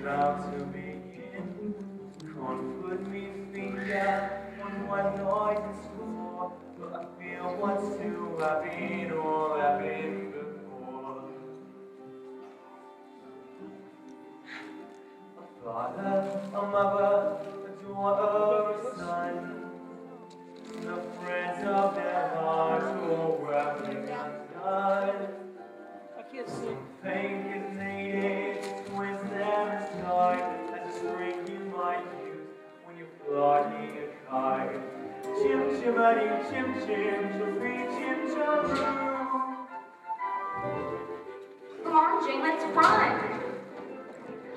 about to begin. Can't put me finger on what noise is for, but I feel what's to have been all I've been before. A father, a mother, a daughter, a son, the friends of their hearts all wrapping undone. Pain is needed to twist them aside as a string you might use when you're flying a kite. Chim chimady, chim chim, chirpy chim chiroo. Come on, Jane, let's run.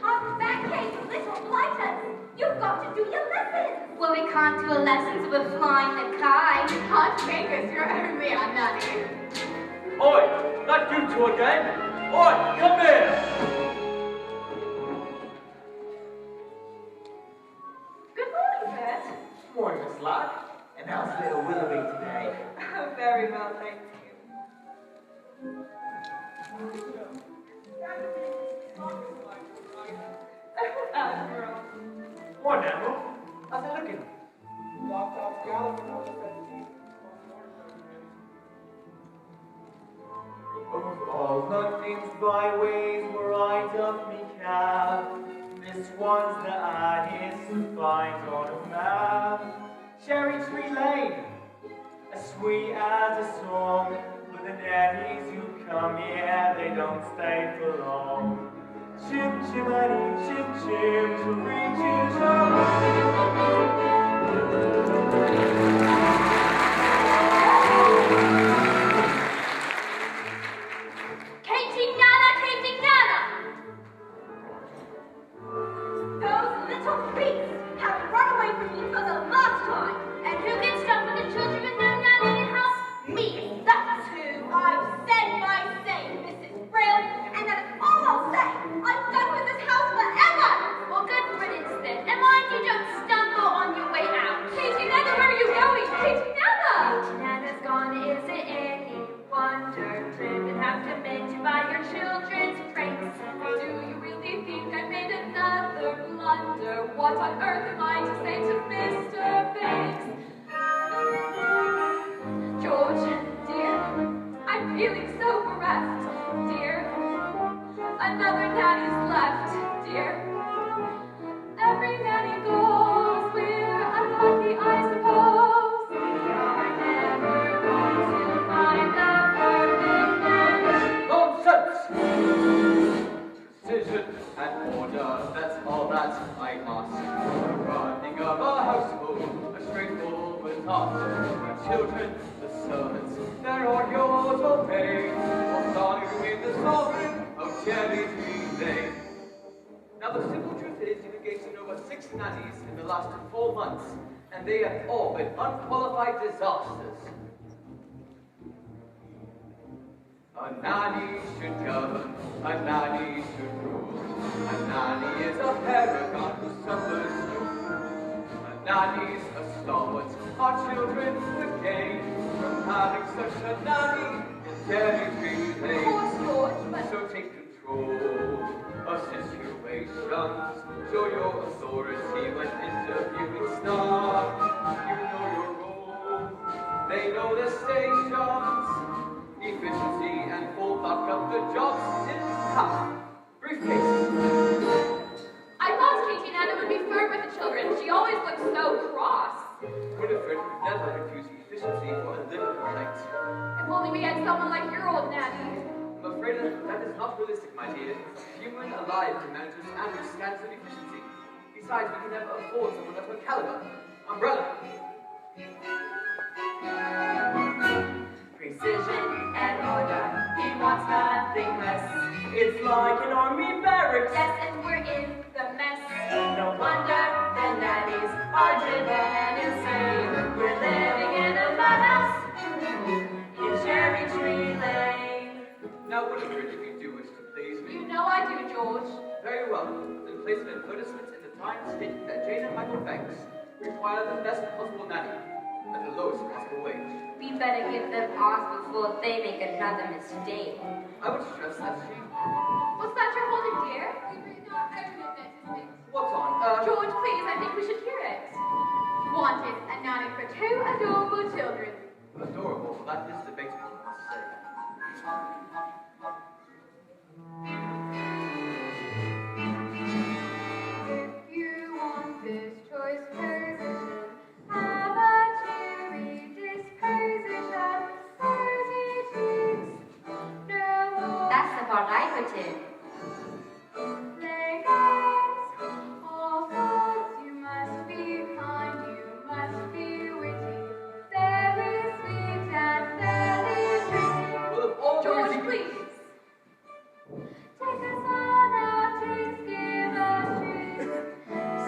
Hop back, Kate, little blighters. You've got to do your lessons. Well, we can't do a lessons if we're flying a kite. You can't make us, you're only a nanny. Oi, not you two again. Oi, come here. Good morning, Bert. Morning, Miss Lark. And how's little Willoughby today? Oh, very well, thank you. Admiral. Morning, Admiral. How's it looking? Locked off galloping on the 17th. Of all the things byways where I doth me cab, this one's the hardest to find on a map. Cherry Tree Lane, as sweet as a song, but the nannies who come here, they don't stay for long. Chim chimady, chim chim, chirpy chim chiroo. Katie Nana, Katie Nana! Those little freaks have run away from you for the last time. And who gets stuck with the children with no nanny in the house? Me. That's who. I've said my say, Mrs. Brill, and that's all I'll say. I'm done with this house forever. Well, good riddance then. And mind you don't stumble on your way out. Katie Nana, where are you going? Katie Nana! Katie Nana's gone, is it any wonder? Driven have to mend you by your children's pranks. Do you really think I made another blunder? What on earth am I to say to Mr. Banks? George, dear, I'm feeling so bereft, dear. Another nanny's left, dear. Every nanny goes, we're unlucky, I suppose. We are never going to find the perfect nanny. Nonsense! Precision and order, that's all that I ask. The running of a household, a straightforward task. The children, the servants, they're all yours to obey. Or starting with the sovereign of Cherry Tree Lane. Now the simple truth is you've engaged in over 6 nannies in the last 4 months, and they have all been unqualified disasters. A nanny should govern, a nanny should rule. A nanny is a paragon who suffers no fool. A nanny's a stalwart, our children would gain from having such a nanny in Cherry Tree Lane. Poor George, but So take control of situations, show your authority when interviewing staff. You know your role, they know the stations. Efficiency and full back up the jobs in half. Briefcase. I thought Katie Nana would be firm with the children. She always looks so cross. Winifred would never refuse efficiency for a little complaint. If only we had someone like your old nanny. I'm afraid that is not realistic, my dear. Human alive can manage a standard scans of efficiency. Besides, we can never afford someone of her caliber. Umbrella. Precision and order, he wants nothing less. It's like an army barracks. Yes, and we're in the mess. No wonder the nannies are driven insane. We're living in a madhouse in Cherry Tree Lane. Now, Winifred, if you do wish to please me. You know I do, George. Very well. Then place an advertisement in the Times stating that Jane and Michael Banks require the best possible nanny at the lowest possible wage. We better give them ours before they make another mistake. I would stress that she... What's that you're holding, dear? We read not evidence wanted a nanny for 2 adorable children. Adorable, that is debatable, I must say. If you want this choice position, have a cheery disposition, rosy cheeks, no more. That's the part I put in. Play games, all sorts. You must be kind, you must be witty, very sweet and very pretty. Well, of all George, those- please. Take us on our trips, give us treats.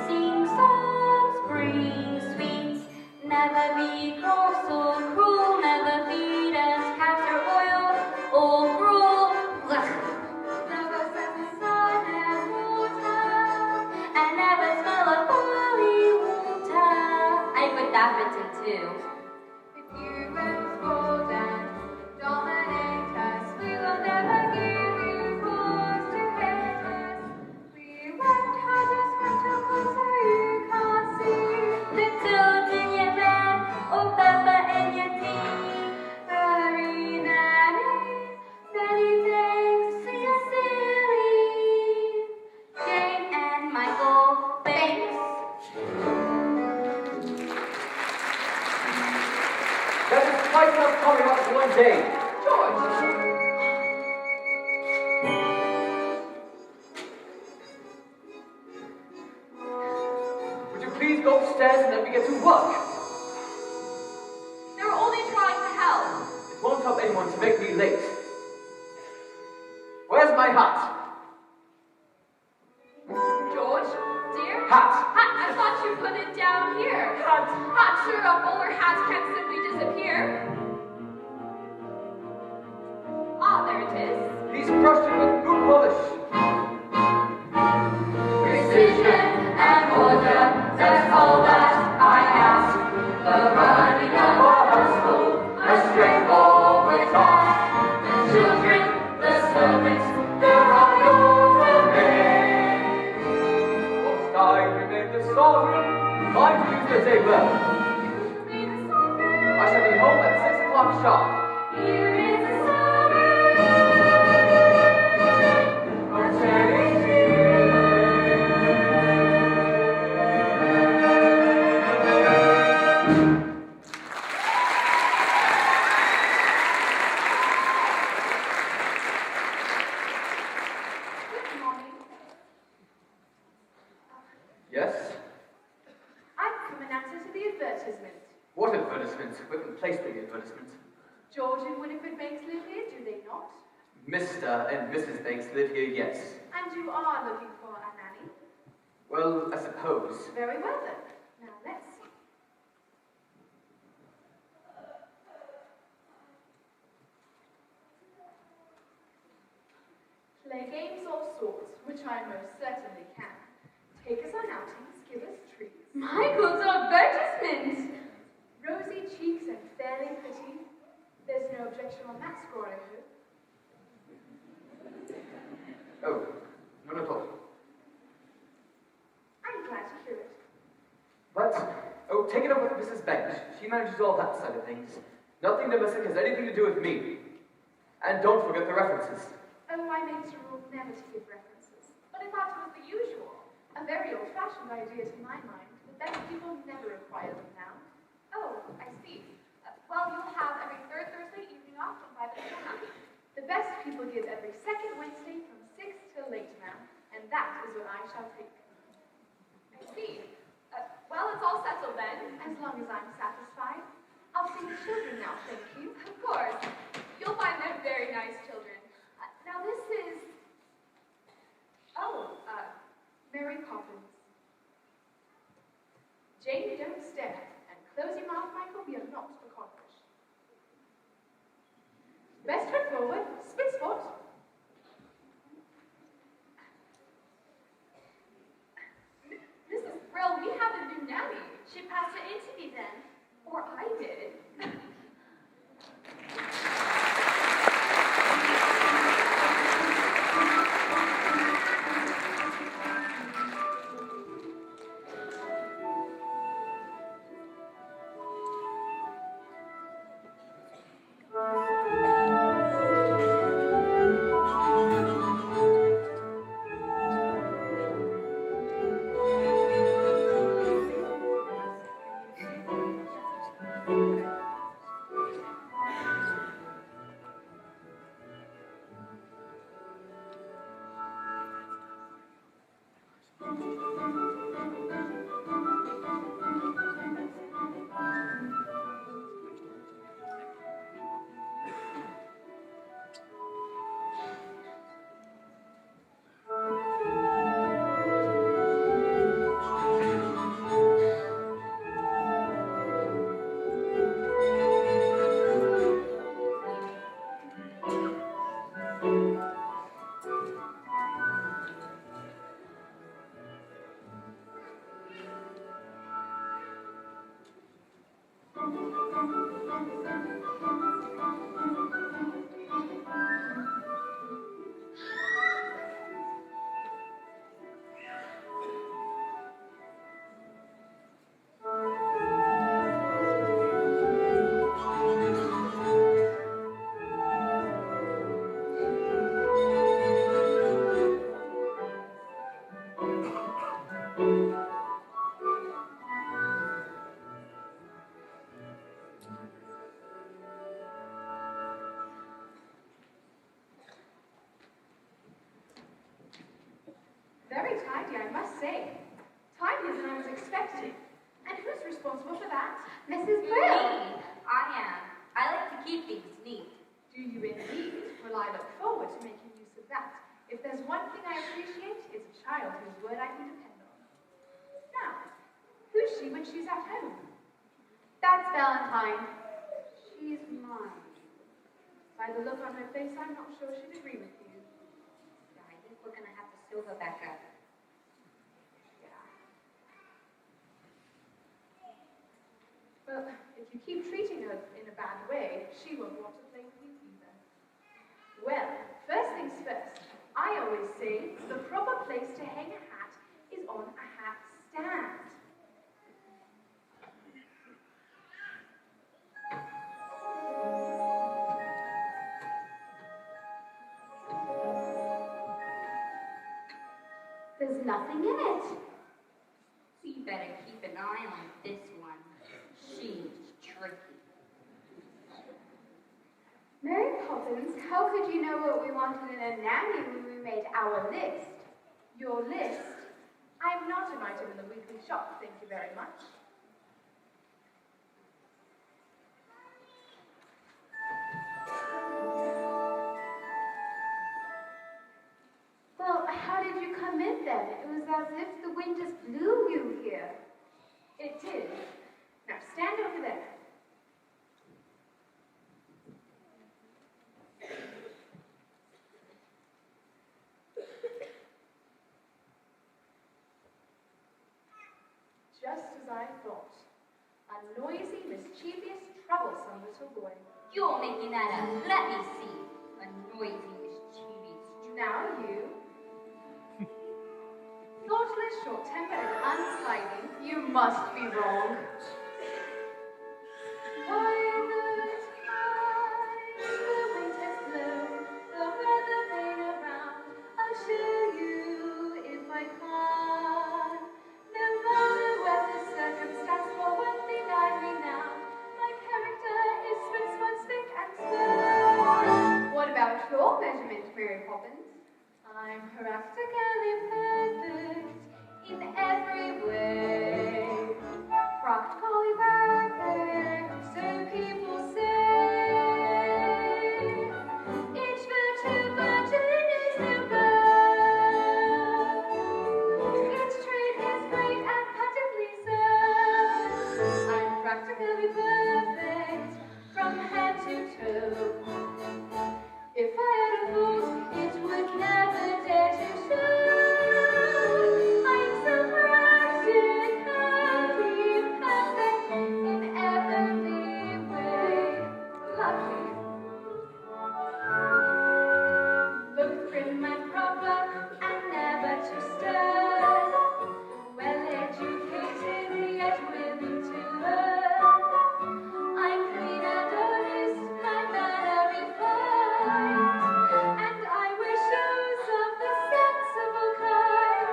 Sing songs, bring sweets. Never be cross or cruel. Never feed us castor oil or gruel. Ugh. Never set the sun and water. And never smell of holy water. I put that bit in too. If you won't scold and dominate us, we will never give you cause to hate us. We won't hide your spectacles so you can't see. The toads in your bed or pepper in your tea. Very nanny, many thanks to your silly. Jane and Michael, thanks. That is quite enough coming up in one day. George! Would you please go upstairs and let me get to work? They were only trying to help. It won't help anyone to make me late. Where's my hat? George, dear? Hat! Hat, I thought you put it down here. Hat, sure, a bowler hat can't simply disappear. Ah, there it is. He's brushed it with boot polish. Precision and order, that's all that I ask. The running of a household, a straightforward task. The children, the servants, they're all your domain. Whilst I remain the sovereign, mind you use the day well. Be the sovereign. I shall be home at 6 o'clock sharp. Here is the sovereign. Good morning. Yes? I've come in answer to the advertisement. What advertisement? We can place the advertisement. George and Winifred Banks live here, do they not? Mr. and Mrs. Banks live here, yes. And you are looking for a nanny? Well, I suppose. Very well then. Now let's see. Play games all sorts, which I most certainly can. Take us on outings, give us treats. Michael's advertisement. Rosy cheeks and fairly pretty. There's no objection on that score, I hope. Oh, none at all. I'm glad to hear it. But, take it up with Mrs. Banks. She manages all that side of things. Nothing domestic has anything to do with me. And don't forget the references. Oh, I made it a rule never to give references. But I thought it was the usual. A very old-fashioned idea to my mind. The best people never require them now. Oh, I see. Well, you'll have every third Thursday evening off from 5 until 9. The best people give every second Wednesday from 6 till late, ma'am. And that is what I shall take. I see. Well, it's all settled then. As long as I'm satisfied. I'll see the children now, thank you. Of course. You'll find them very nice children. Now this is... Oh, Mary Poppins. Jane, don't stare. And close your mouth, Michael, we are not accomplished. Best foot forward, spit spot. Mrs. Brill, we have a new nanny. She passed it in to me then. Or I did. Very tidy, I must say. Tidier than I was expecting. And who's responsible for that? Mrs. Brill. I am. I like to keep things neat. Do you indeed? Well, I look forward to making use of that. If there's one thing I appreciate, it's a child whose word I can depend on. Now, who's she when she's at home? That's Valentine. She's mine. By the look on her face, I'm not sure she'd agree with you. Yeah, I think we're gonna have to sew her back up. Well, if you keep treating her in a bad way, she won't want to play with you either. Well, first things first, I always say the proper place to hang a hat is on a hat stand. There's nothing in it. We better keep an eye on this one. She's tricky. Mary Poppins, how could you know what we wanted in a nanny when we made our list? Your list? I'm not an item in the weekly shop, thank you very much. Well, how did you come in then? It was as if the wind just blew you here. It did. Now stand over there. Just as I thought. A noisy, mischievous, troublesome little boy. You're making that up. Let me see. A noisy, mischievous. Now you. Thoughtless, short-tempered, and untidy. You must be wrong. Why the tide, the wind has blown, the weather vane around. I'll show you if I can. No matter what the circumstance, for one thing I renown. My character is swift, spick, and slow. What about your measurement, Mary Poppins? I'm practically perfect in every way. Practically perfect, so people say. Each virtue is no bird. Each trait is great and perfectly so. I'm practically perfect from head to toe. If I had a fault, it would never dare to show. I'm so practically perfect in every way. Lovely. Both prim and proper, and never too stern. Well educated, yet willing to learn. I'm clean and honest, my manner refined, and I wear shoes of the sensible kind.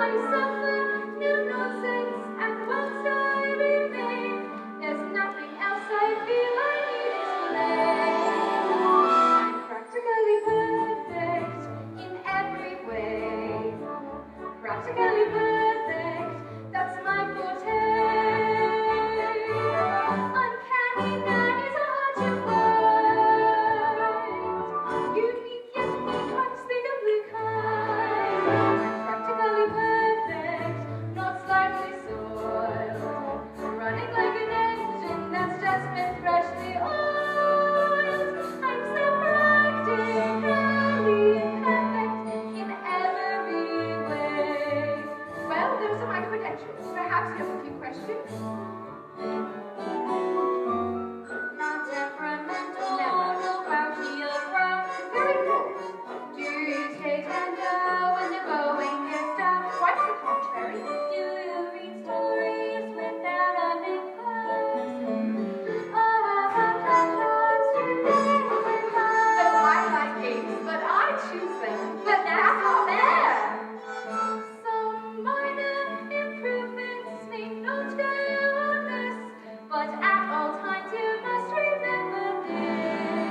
I suffer no nonsense, and whilst I remain, there's nothing else I feel I need explain. I'm practically perfect in every way. Practically perfect. Perhaps you have a few questions? Not temperamental, no grouchy or proud. Very good. Do you stay tender when the going gets tough? Quite the contrary. Do you read stories without a big fuss? Or have pleasures to make with us? Oh, I like games, but I choose them. But that's not fair. Some minor improvements make no difference, But at all times you must remember this.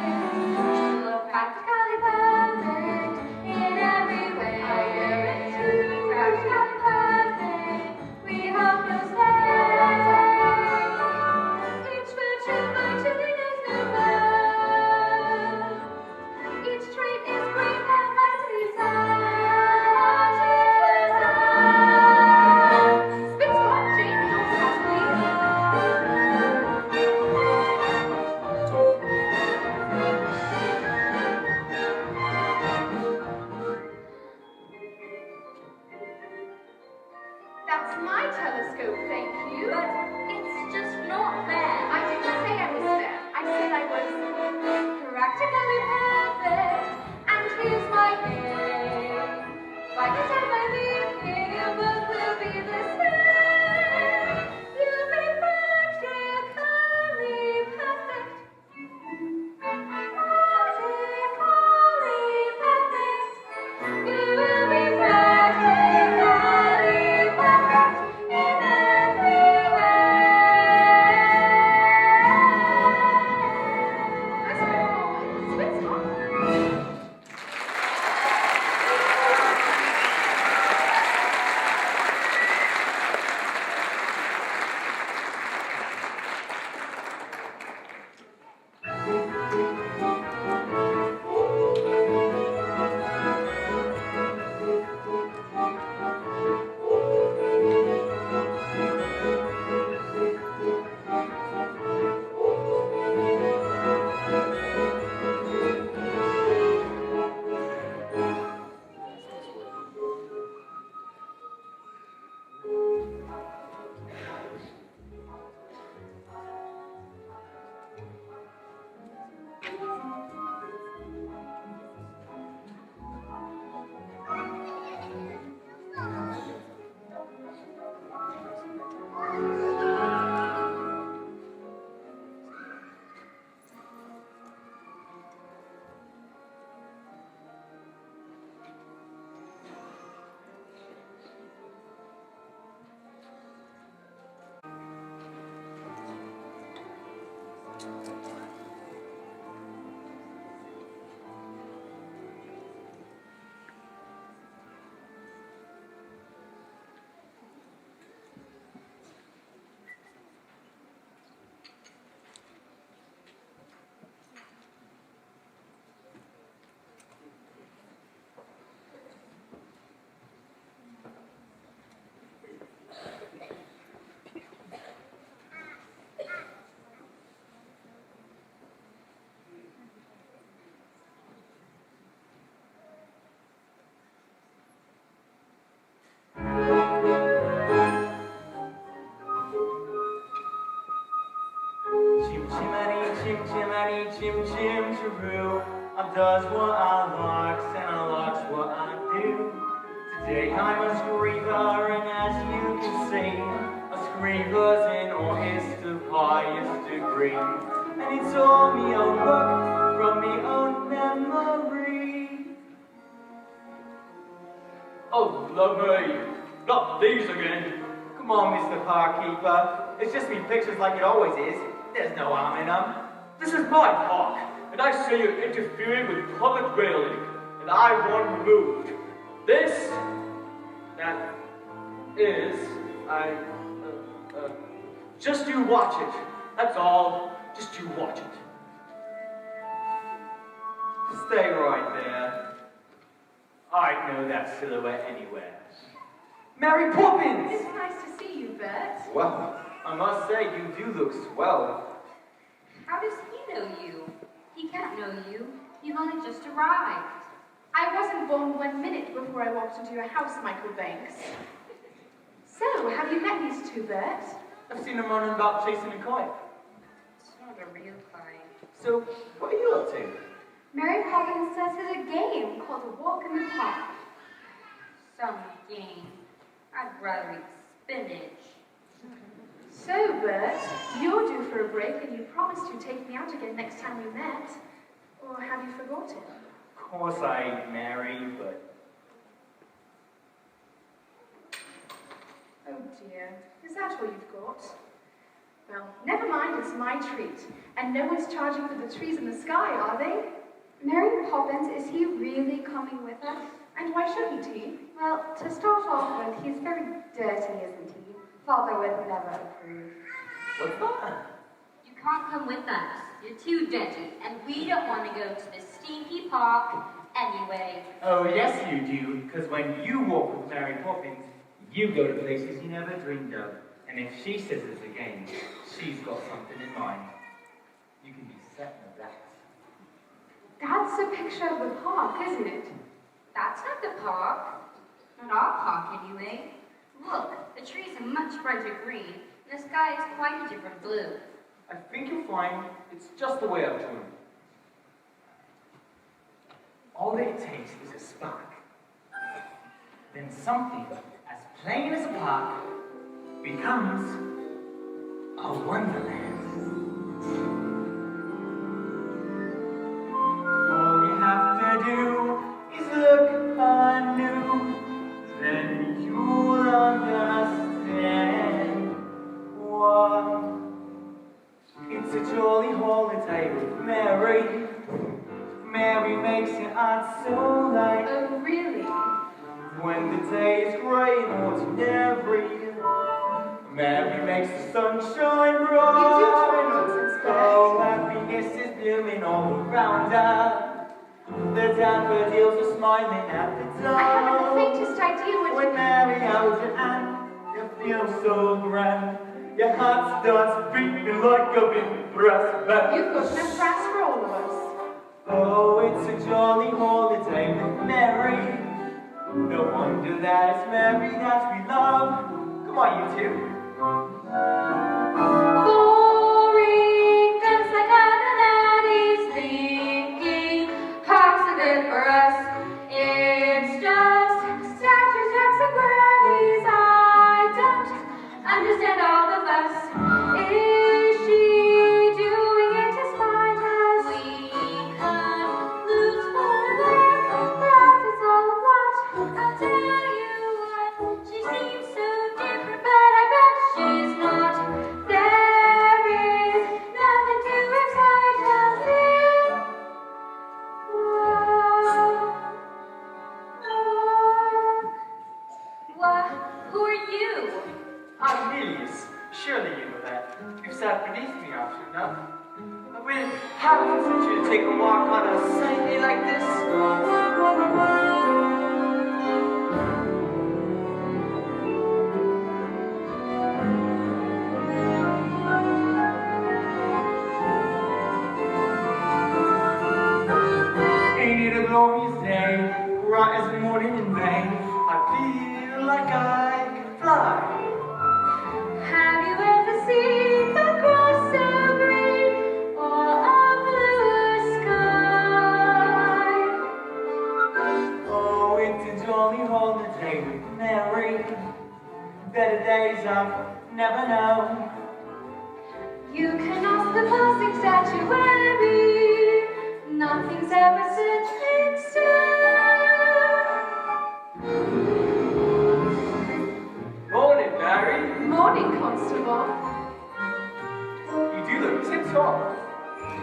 You're practically perfect in every way. Practically perfect, we hope you'll stay. Each virtue by choosing is numbered. Each trait is great and right to be said. Spit smart, Jane. Don't pass me. That's my telescope, thank you. But it's just not fair. I didn't say I was fair. I said I was. Practically perfect, and here's my name. By the time I leave here, you both will be the same. You'll be practically perfect. Practically perfect. You will be practically perfect in every way. Spit smart. Chim chimney, chim chim chiroo. I does what I likes and I likes what I do. Today I'm a screever, and as you can see, a screever's in all his highest degree. And it's all me own work from me own memory. Oh, love me. Not these again. Come on, Mr. Parkkeeper. It's just me pictures like it always is. There's no harm in them. This is my park, and I say you're interfering with public railing, and I want removed. This, that is, just you watch it. That's all. Just you watch it. Stay right there. I'd know that silhouette anywhere. Mary Poppins! It's nice to see you, Bert. Well, I must say you do look swell. How does he know you? He can't know you. You've only just arrived. I wasn't born 1 minute before I walked into your house, Michael Banks. So, have you these two, Bert? I've seen them running about chasing a kite. It's not a real kite. So, what are you up to? Mary Poppins says there's a game called A Walk in the Park. Some game. I'd rather eat spinach. So, Bert, you're due for a break and you promised you'd take me out again next time we met. Or have you forgotten? Of course I ain't Mary, but... Oh dear, is that all you've got? Well, never mind, it's my treat. And no one's charging for the trees in the sky, are they? Mary Poppins, is he really coming with us? And why shouldn't he? Well, to start off with, he's very dirty, isn't he? Father would never approve. What's that? You can't come with us. You're too dirty, and we don't want to go to the stinky park anyway. Oh, yes you do, because when you walk with Mary Poppins, you go to places you never dreamed of. And if she says it's a game, she's got something in mind. You can be certain of that. That's a picture of the park, isn't it? That's not the park. Not our park, anyway. Look, the trees are much brighter green, and the sky is quite a different blue. I think you'll find it's just the way up to him. All that it takes is a spark. Then something as plain as a park becomes a wonderland. All you have to do is look anew, then you'll understand why. It's a jolly holiday with Mary. Mary makes your heart so light. Oh, really? When the day is grey and ordinary, Mary makes the sunshine bright. You do talk nonsense, Bert. Oh, happiness is blooming all around her. The daffodils are smiling at the dawn. I haven't the faintest idea what When Mary holds your hand, you feel so grand. Your heart starts beating like a big brass band. You've got enough brass for all of us. Oh, it's a jolly holiday with Mary. No wonder that it's Mary that we love. Come on, you two. Boring, just like Daddy's thinking. Parks are good for us. It's just statues, jacks, and grannies. I don't understand all the fuss. Is she doing it to spite us? We could lose for Perhaps it's all a plot. I'll tell you what, she seems so different, But I bet she's not. There is nothing to excite us in What? Who are you? I'm Milius. Surely you know that. You've sat beneath me often enough. I've been happy for you to take a walk on a sunny day like this. Ain't it a glorious day, bright as the morning in May? I feel like I could fly. Have you ever seen the grass so green or a blue sky? Oh, it's a jolly holiday with Mary. Better days I've never known. You can ask the passing statuary. Nothing's ever set in stone. Morning, Mary. Morning, Constable. You do look tip-top.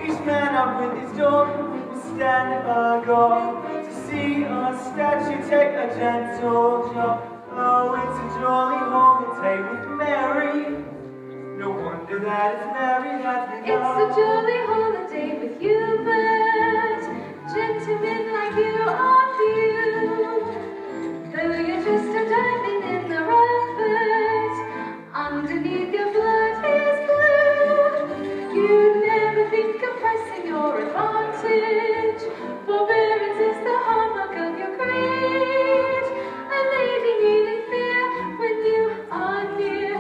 Each man up with his dog will stand agog to see a statue take a gentle jog. Oh, it's a jolly holiday with Mary. No wonder that it's Mary that we It's love. a jolly holiday with you, Bert. Gentlemen like you are few. Though you're just a diamond in the rough, Bert, underneath your blood is blue. You'd never think of pressing your advantage. Forbearance is the hallmark of your creed. A lady needing fear when you are near.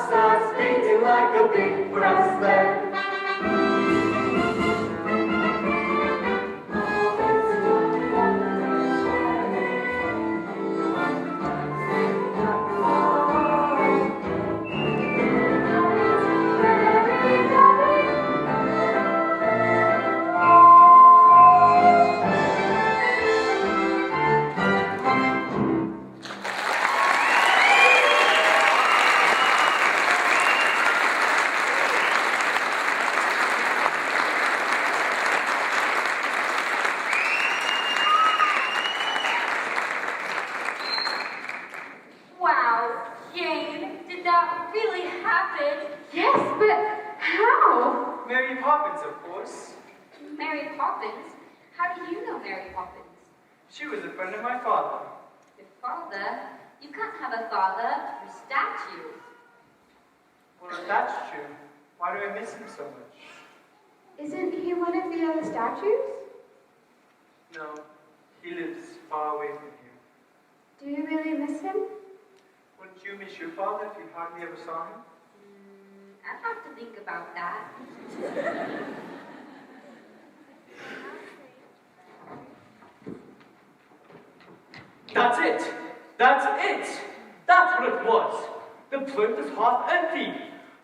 starts beating like a big brass bell. Wow, Jane, did that really happen? Yes, but how? Mary Poppins, of course. Mary Poppins? How do you know Mary Poppins? She was a friend of my father. Your father? You can't have a father. You're statues. Well, if that's true, why do I miss him so much? Isn't he one of the other statues? No, he lives far away from here. Do you really miss him? Wouldn't you miss your father if you hardly ever saw him? I'd have to think about that. That's it! That's it! That's what it was! The plinth is half empty!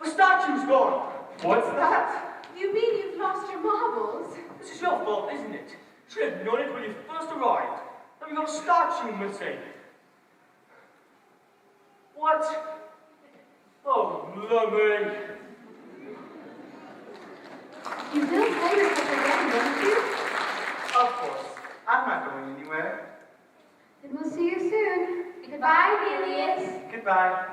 The statue's gone! What's that? You mean you've lost your marbles? This is your fault, isn't it? You should have known it when you first arrived. Now we got a statue missing. What? Oh, lummy! You will play with us again, won't you? Of course. I'm not going anywhere. Then we'll see you soon. Goodbye, Nelius. Goodbye.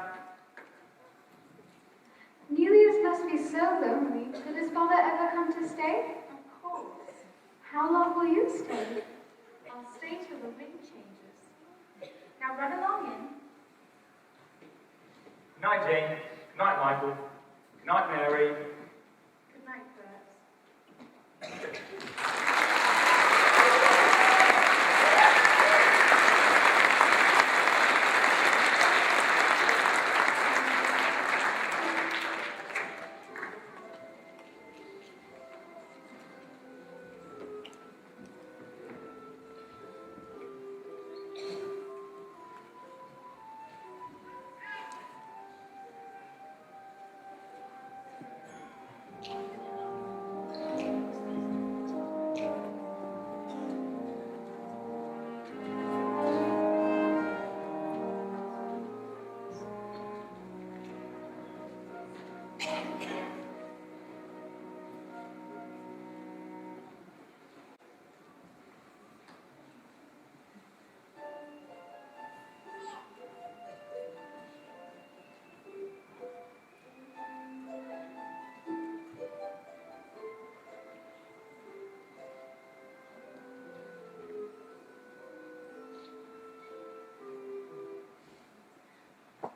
Nelius must be so lonely. Did his father ever come to stay? Of course. How long will you stay? I'll stay till the wind changes. Now run along in. Good night, Jane. Good night, Michael. Good night, Mary. Good night, Bert.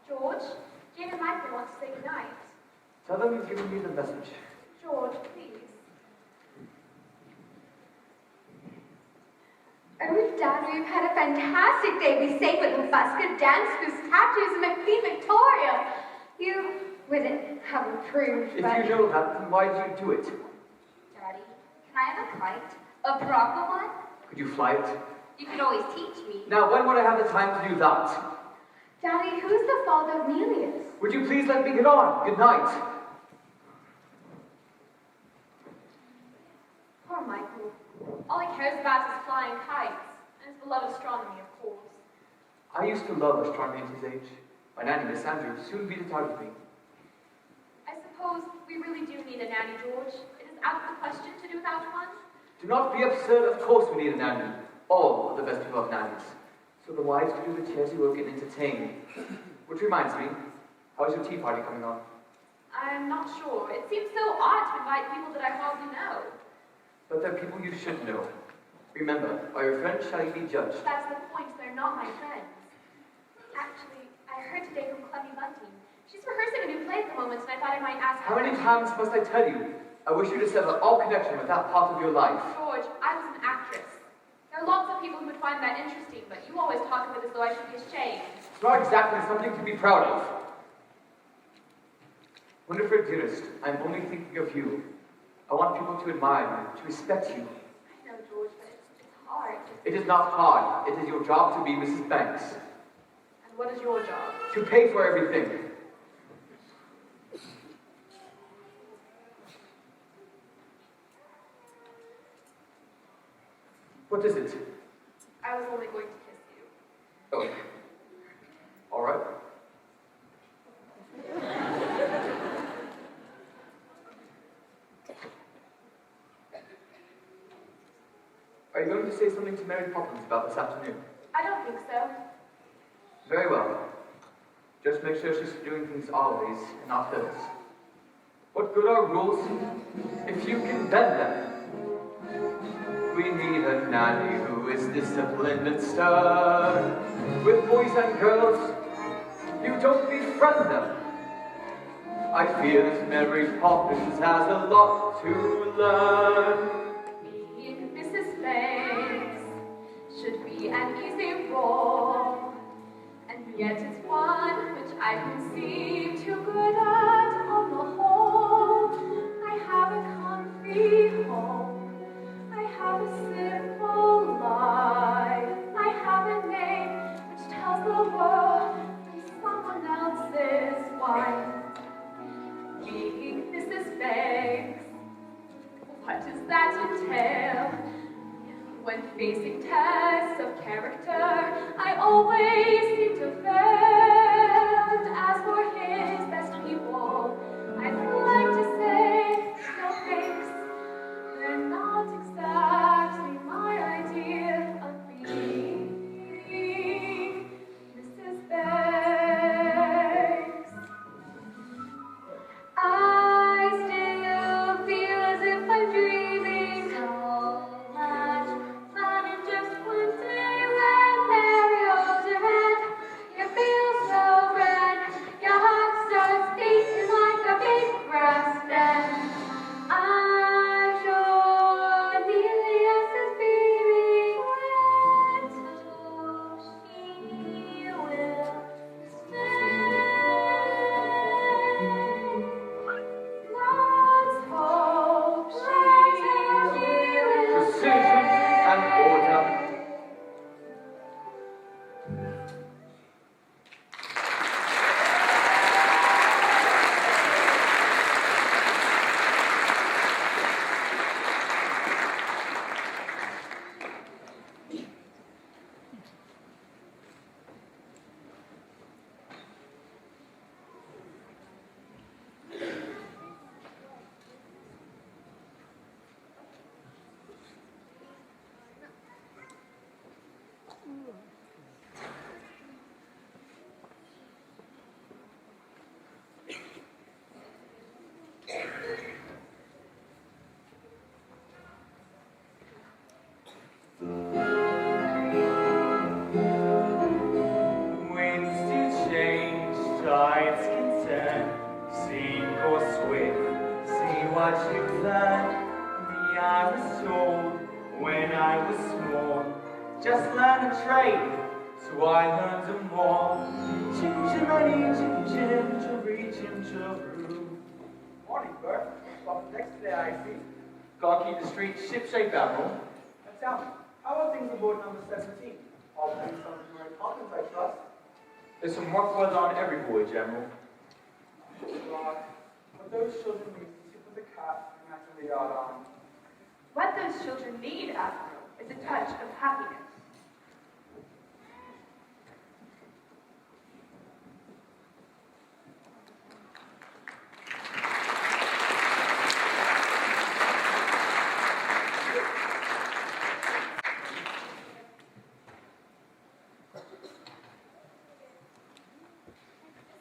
George, Jane and Michael want to say goodnight. Tell them you've given me the message. George, please. Oh, Dad, we've had a fantastic day. We sang with the busker, danced with statues, and Queen Victoria. You wouldn't have approved, If but... you know that, then why did you do it? Daddy, can I have a kite? A proper one? Could you fly it? You could always teach me. Now, when would I have the time to do that? Daddy, who's the father of Nelius? Would you please let me get on? Good night. Poor Michael. All he cares about is flying kites, and his beloved astronomy, of course. I used to love astronomy at his age. My nanny, Miss Andrews, soon beat it out of me. I suppose we really do need a nanny, George. It is out of the question to do without one. Do not be absurd. Of course we need a nanny. All of the best people have nannies. So the wives can do the charity work and entertain. Which reminds me, how is your tea party coming on? I'm not sure. It seems so odd to invite people that I hardly know. But they're people you should know. Remember, by your friends shall you be judged. That's the point. They're not my friends. Actually, I heard today from Clemmy Bunting. She's rehearsing a new play at the moment, and I thought I might ask How her. many times must I tell you? I wish you to sever all connection with that part of your life. George, I was an actress. There are lots of people who would find that interesting, but you always talk of it as though I should be ashamed. It's not exactly something to be proud of. Winifred, dearest, I'm only thinking of you. I want people to admire you, to respect you. I know, George, but it's hard. It is not hard. It is your job to be Mrs. Banks. And what is your job? To pay for everything. What is it? I was only going to kiss you. Oh. All right. Are you going to say something to Mary Poppins about this afternoon? I don't think so. Very well. Just make sure she's doing things always and not hills. What good are rules if you can bend them? We need a nanny who is disciplined and stern. With boys and girls, you don't befriend them. I fear that Mary Poppins has a lot to learn. Being Mrs. Banks should be an easy role, and yet it's one which I can seem too good at on the whole. I have a comfy home, I have a simple life, I have a name which tells the world I'm someone else's wife. Being Mrs. Banks, what does that entail? When facing tests of character, I always seem to fail. And as for his best people, I'd like to say, no thanks. They're not exactly my idea of being Mrs. Banks. I still feel as if I'm dreaming so much fun in just one day when Mary holds your hand. You feel so grand, your heart starts beating like a big brass band. I'm sure Amelia's is beaming when she will let's hope she will Precision and order. Winds do change, tides can turn, sink or swim, see what you learn. Me, I was told when I was small, just learn a trade, so I learned them more. Chim chimney, chim chim, chiree, chim chiroo. Morning, Bert. Welcome next today, I see. Gotta keep the street shipshape, Admiral. Now tell me, how are things aboard number 17? All things on Mary Poppins, I trust. There's some work well done every voyage, Admiral. God, what those children need to sit with the cat and naturally yard on. What those children need, Admiral, is a touch of happiness.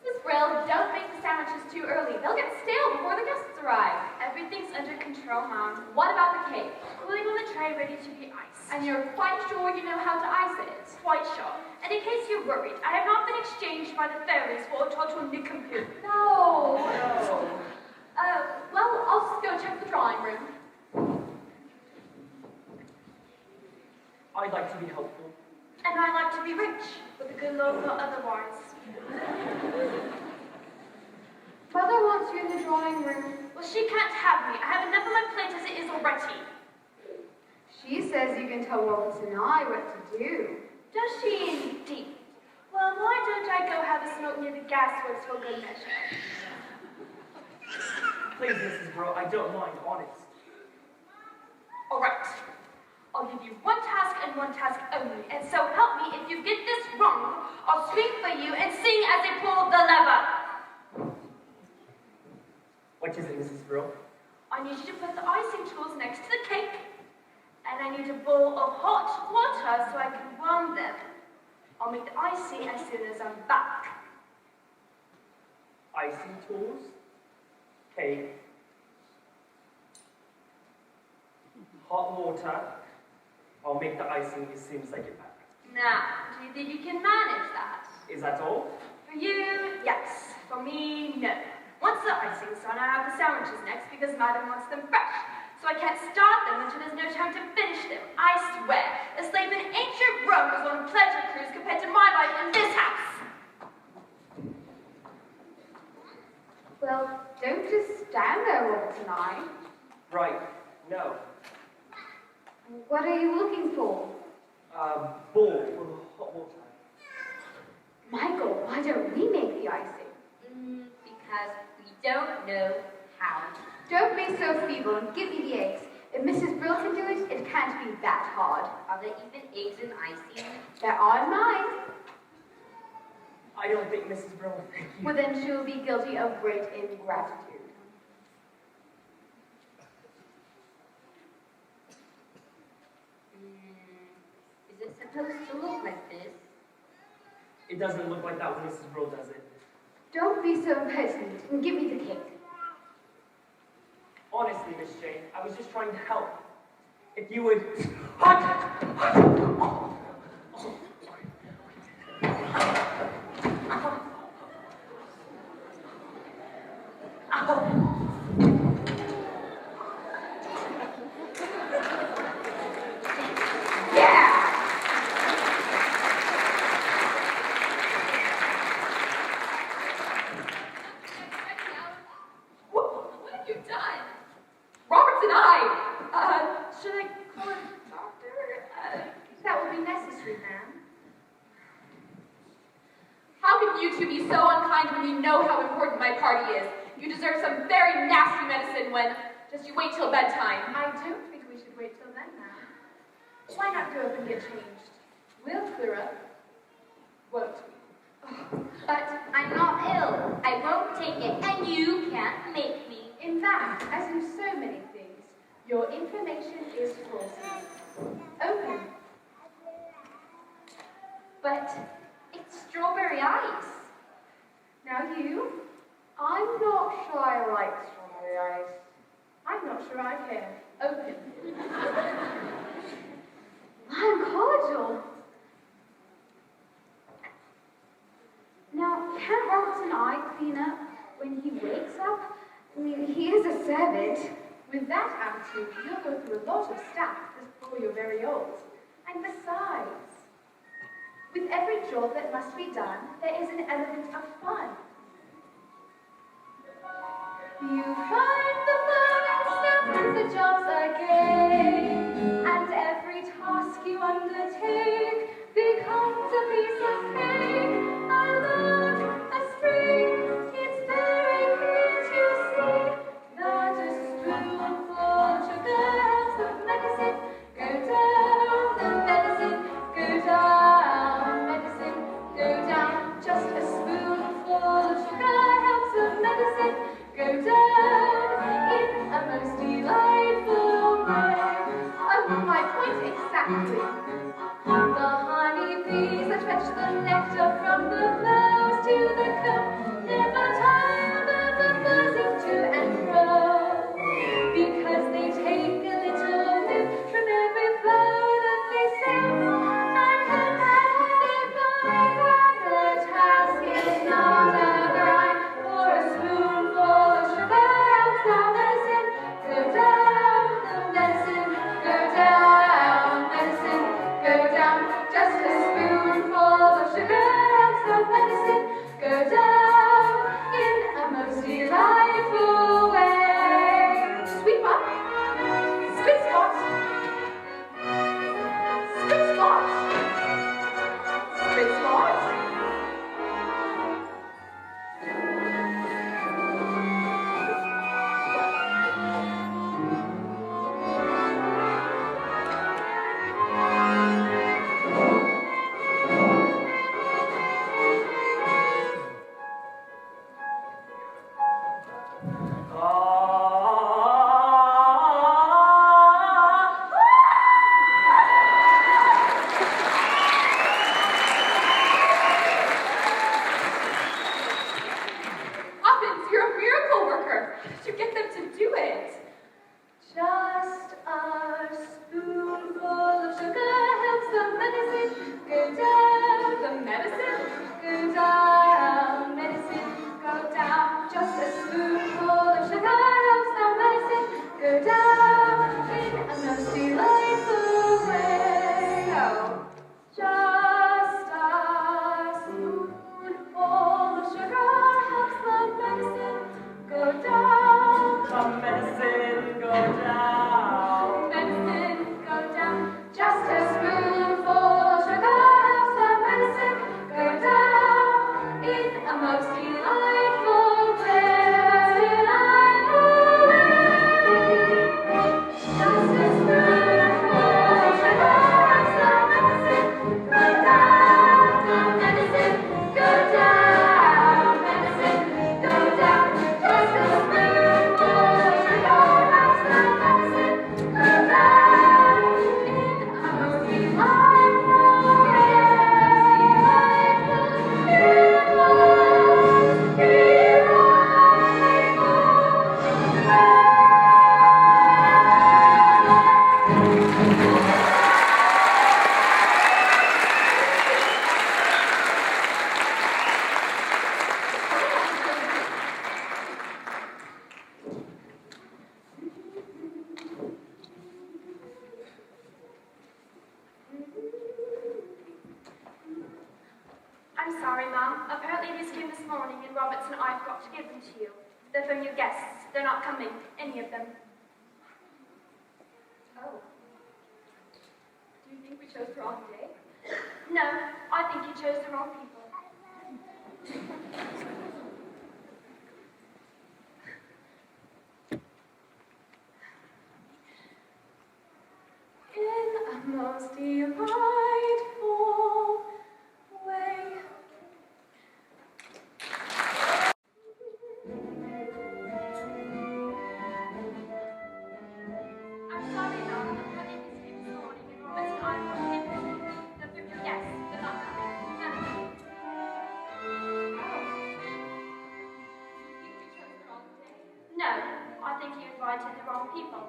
Mrs. Brill, don't make the sandwiches too early. They'll get stale before the guests arrive. Everything's under control, Mom. What about the cake? Cooling on the tray, ready to be iced. And you're quite sure you know how to ice it? Quite sure. And in case you're worried, I have not been exchanged by the fairies for a total nincompoop. No. Well, I'll just go check the drawing room. I'd like to be helpful. And I like to be rich, with a good Lord not otherwise. Mother wants you in the drawing room. Well, she can't have me. I have enough on my plate as it is already. She says you can tell Roberts and I what to do. Does she indeed? Well, why don't I go have a smoke near the gasworks for good measure? Please, Mrs. Brill, I don't mind, honest. All right. I'll give you one task and one task only, and so help me if you get this wrong, I'll swing for you and sing as I pull the lever. What is it, Mrs. Brill? I need you to put the icing tools next to the cake, and I need a bowl of hot water so I can warm them. I'll make the icing as soon as I'm back. Icing tools? Cake? Hot water? I'll make the icing as soon as I get back. Now, do you think you can manage that? Is that all? For you, yes. For me, no. Once the icing's done, I have the sandwiches next because Madam wants them fresh. So I can't start them until there's no time to finish them. I swear, a slave in ancient Rome was on a pleasure cruise compared to my life in this house. Well, don't just stand there, Roberts and I. Right. No. What are you looking for? Bowl full of hot water. Michael, why don't we make the icing? Because we don't know how. Don't be so feeble and give me the eggs. If Mrs. Brill can do it, it can't be that hard. Are there even eggs in icing? There are mine. I don't think Mrs. Brill will thank you. Well, then she'll be guilty of great ingratitude. Is it supposed to look like this? It doesn't look like that when Mrs. Brill does it. Don't be so impertinent and give me the cake. Honestly, Miss Jane, I was just trying to help. If you would... What have you done? Roberts and I! Should I call a doctor? That will be necessary, ma'am. How can you two be so unkind when you know how important my party is? You deserve some very nasty medicine when... Just you wait till bedtime. I don't think we should wait till then, ma'am. Why not go up and get changed? We'll clear up. Won't we? But I'm not ill. I won't take it, and you can't make me. In fact, as in so many things, your information is false. Open. But it's strawberry ice. Now you, I'm not sure I like strawberry ice. I'm not sure I care. Open. I'm cordial. Now, can Roberts and I clean up when he wakes up? I mean, he is a servant. With that attitude, you'll go through a lot of stuff before you're very old. And besides, with every job that must be done, there is an element of fun. You find the fun and stuff as the jobs are gay, and every task you undertake becomes a piece of cake. A lark, a spring, it's very clear to see that a spoonful sugar helps the medicine go down, the medicine go down, medicine go down. Just a spoonful of sugar helps the medicine go down in a most delightful way. Oh, my point exactly. The honey bees that fetch the nectar give them to you. They're from your guests. They're not coming, any of them. Oh. Do you think we chose the wrong day? No, I think you chose the wrong people. In a most delightful way. I'm sorry, Mom, but I did this this morning and promised time for him. They're from your guests. They're not coming. None of them. You think we chose the wrong day? No, I think you invited the wrong people.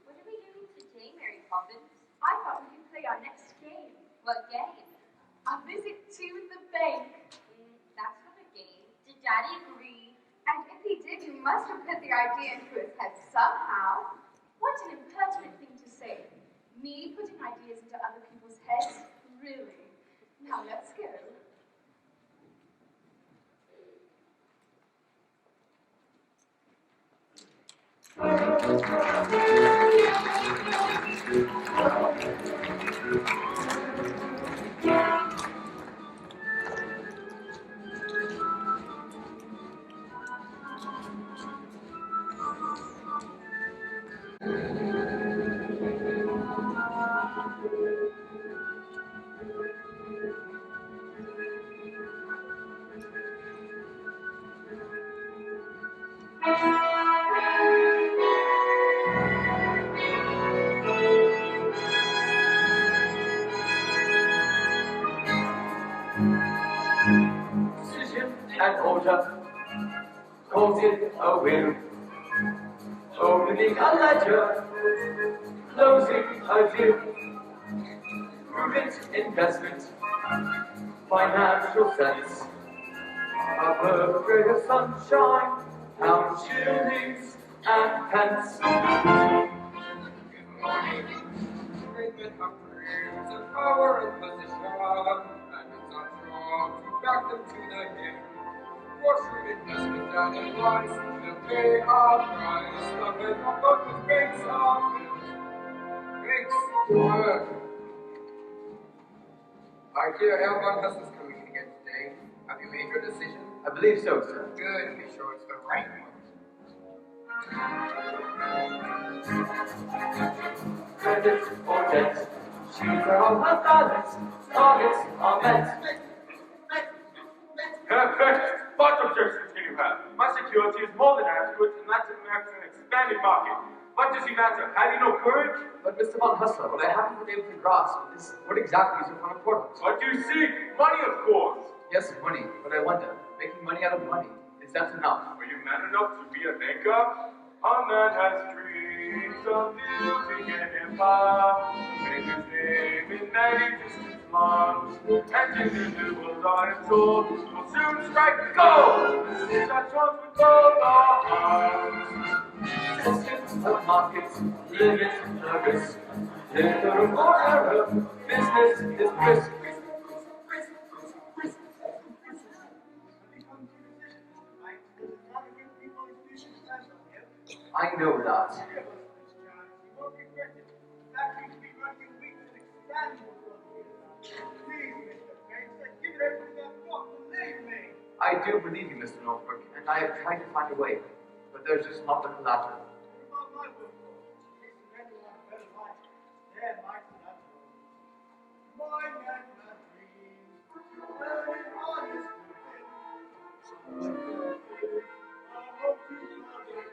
What are we doing today, Mary Poppins? I thought we could play our next game. What game? A visit to the bank. That's not a game. Did Daddy agree? And if he did, you must have put the idea into his head somehow. What an impertinent thing to say. Me putting ideas into other people's heads? Really? Now let's go. Decision and order, calls it a will. Opening a ledger, closing a deal. Prudent investment, financial sense. A birthday of sunshine, pound shillings and pence. Good morning. Great men have careers and power and position, and it's our job to back them to the hill. For shrewd investment and advice, they'll pay our price. The men have got with banks are built. Banks work. I hear Elvan Hustle's coming in again today. Have you made your decision? I believe so, sir. Good. Be sure it's the right one. Credit or debt, she's on her balance, targets are met. Perfect. What objections can you have? My security is more than adequate, and Latin America is an expanding market. What does he matter? Have you no courage? But Mr. Von Hustler, what I haven't been able to grasp is what exactly is upon important. What do you seek? Money, of course. Yes, money, but I wonder, making money out of money, is that enough? Are you man enough to be a banker? A man has dreams of building an empire, to make his name in many distant lands. And in the new world, I am told, will soon strike gold. This is our chance with both our hearts. System of markets, limit the risk. Little more error, business is brisk. I know that. I do believe you, Mr. Norfolk, and I have tried to find a way. But but there's just not the collateral. Not my book. It's anyone better life. They're my collateral. Mine and my dreams. Very honest living. I hope to love it.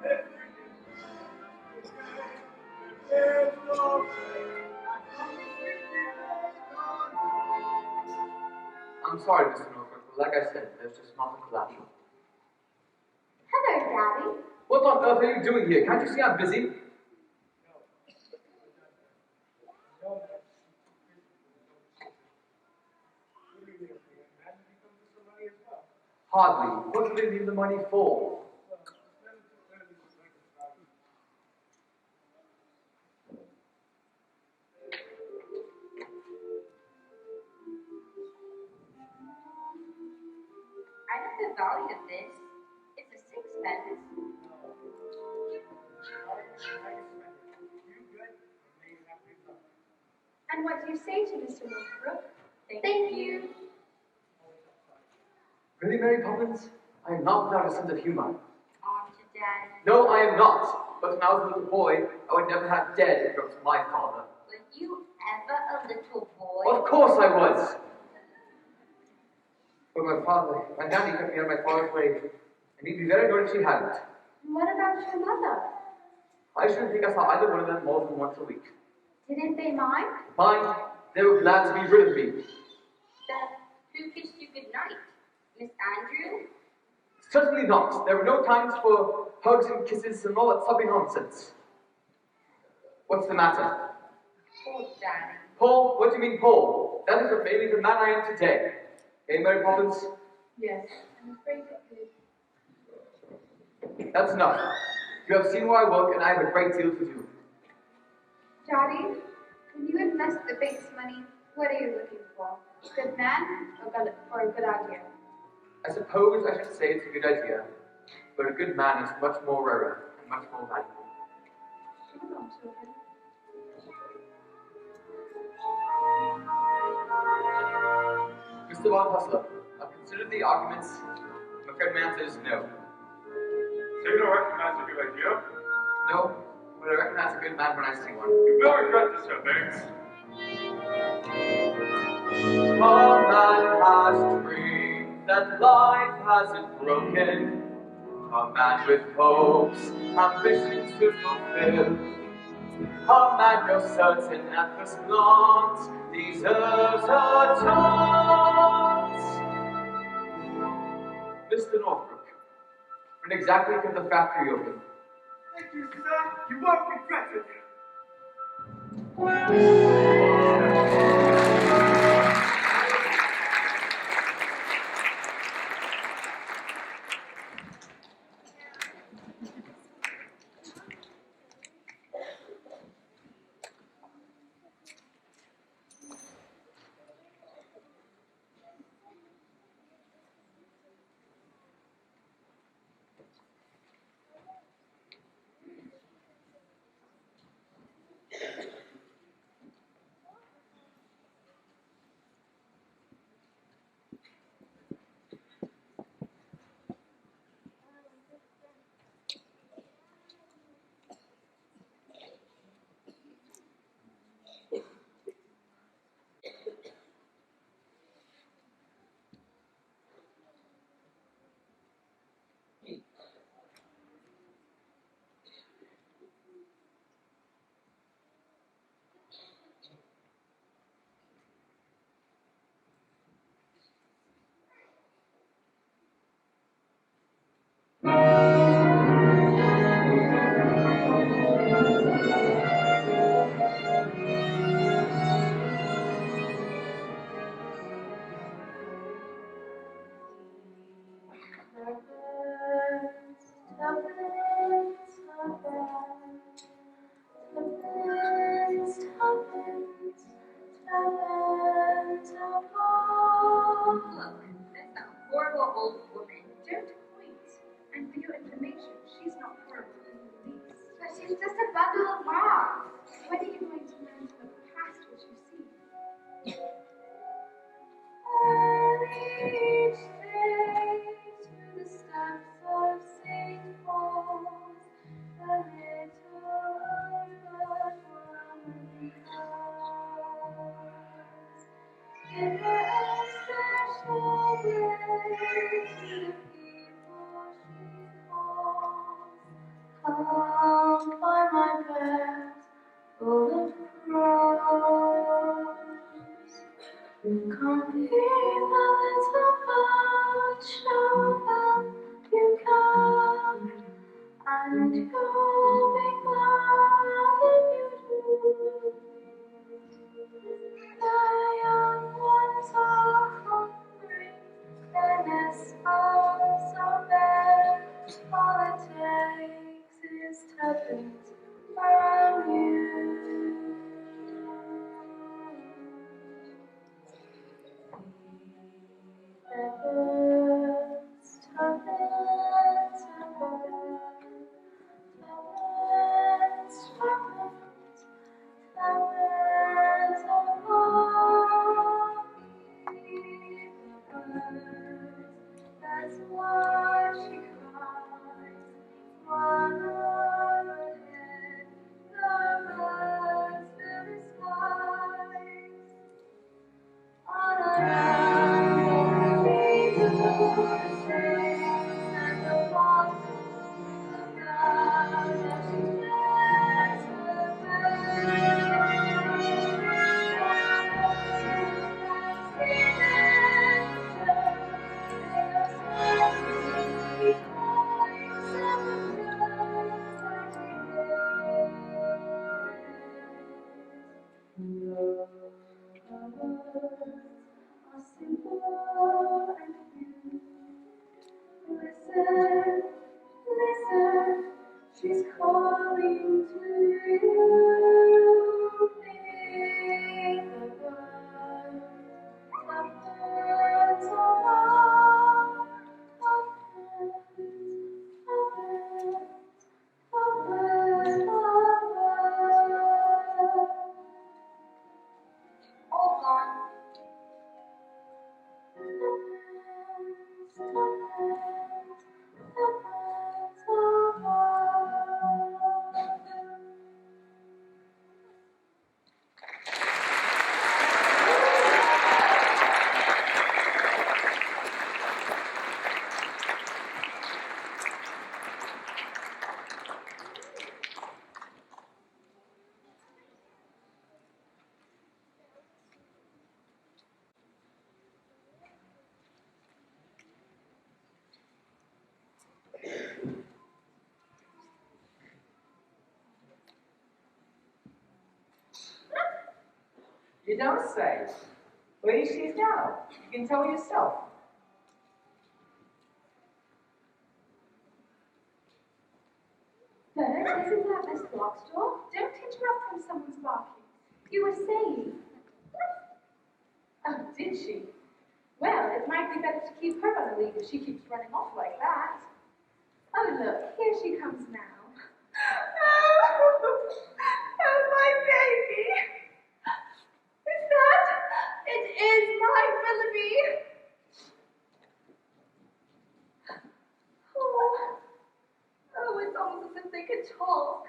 Everything is okay. There's no way. I'm sorry, Mr. Norfolk, but like I said, there's just not the collateral. Hello, Daddy. What on earth are you doing here? Can't you see I'm busy? Hardly. What do they need the money for? I know the value of this. It's a sixpence. And what do you say to Mr. Northbrook? Thank you. Really, Mary Poppins? I am not without a sense of humor. On to Daddy. No, I am not. But when I was a little boy, I would never have dared if it was my father. Were you ever a little boy? Of course I was. But my nanny kept me out of my father's way, and he'd be very good if she hadn't. What about your mother? I shouldn't think I saw either one of them more than once a week. Didn't they mind? Mind, they were glad to be rid of me. Then who kissed you goodnight? Miss Andrew? Certainly not. There were no times for hugs and kisses and all that soppy nonsense. What's the matter? Poor Daddy. Paul? What do you mean, Paul? That is what made me the man I am today. Eh, Mary Poppins? Yes, I'm afraid it did. That's enough. You have seen where I work, and I have a great deal to do. Daddy, when you invest the bank's money, what are you looking for? A good man or a good idea? I suppose I should say it's a good idea, but a good man is much more rarer and much more valuable. Come on, children. Mr. Von Hustler, I've considered the arguments. I'm afraid my answer is no. So you don't recognize a good idea? No, but I recognize a good man when I see one. You will regret this, Sir Banks. A man has dreams that life hasn't broken. A man with hopes, ambitions to fulfill. A man you're certain at first glance deserves a chance. Mr. Northbrook, when exactly could the factory open? Thank you, sir. You won't regret it. Look, that's a horrible old woman. Don't point. And for your information, she's not horrible in the least. But she's just a bundle of marks. When are you going to learn to look past what you see? And each day to the steps of St. Give her a special grace to the people she calls. Come by my bed, full of crows. Come be the little bird, show them you can, and you'll be glad if you do. The young ones are hungry, their nests are so bare, all it takes is tuppence from you. The birds, tuppence a bird, tuppence, tuppence, tuppence a bird. That's why she cries. One overhead, the birds fill the skies. All around the sings and the blossoms around as she spreads her are simple and few. Listen, listen, she's calling to you. Be the bird, the birds of all, the birds, the birds. All gone. You don't say. Where she is now? You can tell yourself. Bert, isn't that Miss Lockstraw? Don't interrupt when someone's barking. You were saying. Oh, did she? Well, it might be better to keep her on a lead if she keeps running off like that. Oh, look, here she comes now. Oh, my baby! Is that? It is my Willoughby! Oh, it's almost as if they could talk.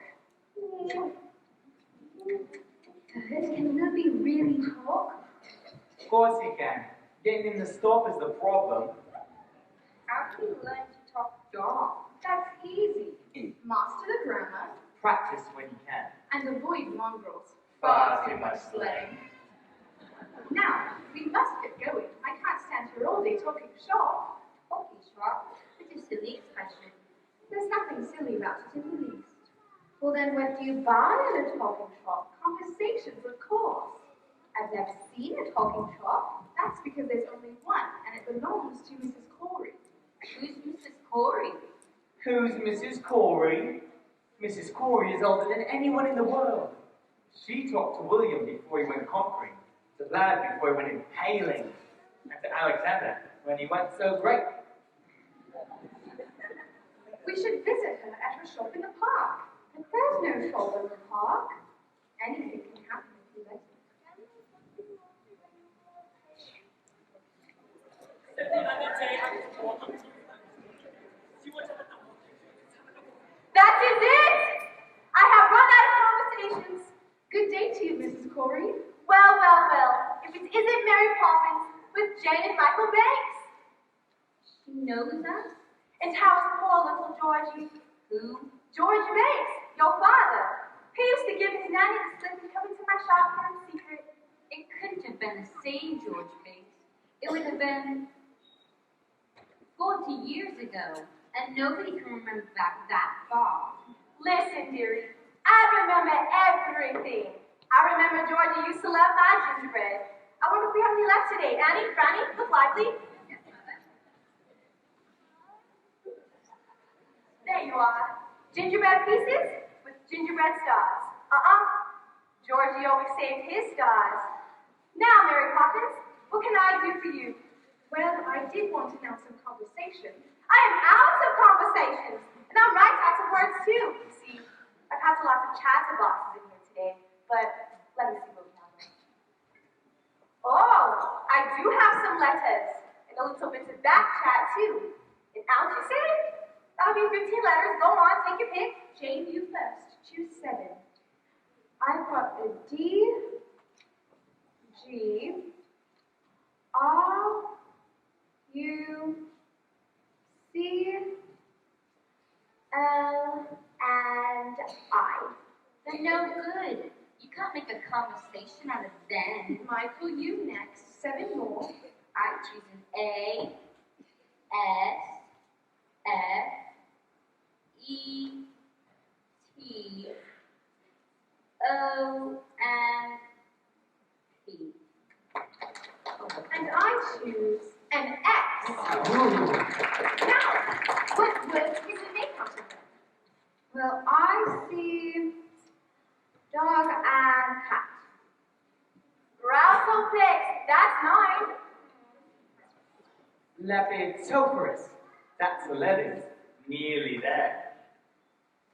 Bert, can Willoughby really talk? Of course he can. Getting him to stop is the problem. How do you learn to talk dog? That's easy. Master the grammar Practice when you can. and avoid mongrels. Far too much slang. Now, we must get going. I can't stand here all day talking shop. Talking shop? It's a silly expression. There's nothing silly about it in the least. Well, then what do you buy at a talking shop? Conversations, of course. I've never seen a talking shop. That's because there's only one, and it belongs to Mrs. Corey. Who's Mrs. Corey? Who's Mrs. Corey? Mrs. Corey is older than anyone in the world. She talked to William before he went conquering, to Lad before he went impaling, and to Alexander when he went so great. We should visit her at her shop in the park. But there's no shop in the park. Anything can happen if you let it. That is it! I have run out of conversations. Good day to you, Mrs. Corey. Well, well, well. if it isn't Mary Poppins with Jane and Michael Banks. She knows us? And how's poor little Georgie? Who? George Banks, your father. He used to give his nanny the slip and come into my shop here in secret. It couldn't have been the same George Bates. It would have been 40 years ago, and nobody can remember back that far. Listen, dearie, I remember everything. I remember Georgie used to love my gingerbread. I wonder if we have any left today. Annie, Franny, look lively. There you are. Gingerbread pieces with gingerbread stars. Georgie always saved his stars. Now, Mary Poppins, what can I do for you? Well, I did want to have some conversation. I am out of conversations, and I'm right out of words too. You see, I've had lots of chatterboxes in here today, but let me see what we have. Oh, I do have some letters, and a little bit of back chat too. An ounce, you say? That'll be 15 letters. Go on, take your pick. Jane, you first. Choose 7. I've got a D, G, R, U, C, L, and I. They're no good. You can't make a conversation out of them. Michael, you next. 7 more. I choose an A, S, F, E, T, O, and P. And I choose an X. Now, what words can we make out of them? Well, I see dog and cat. Grousel pick. That's 9. Lepidopterus. That's 11. Nearly there.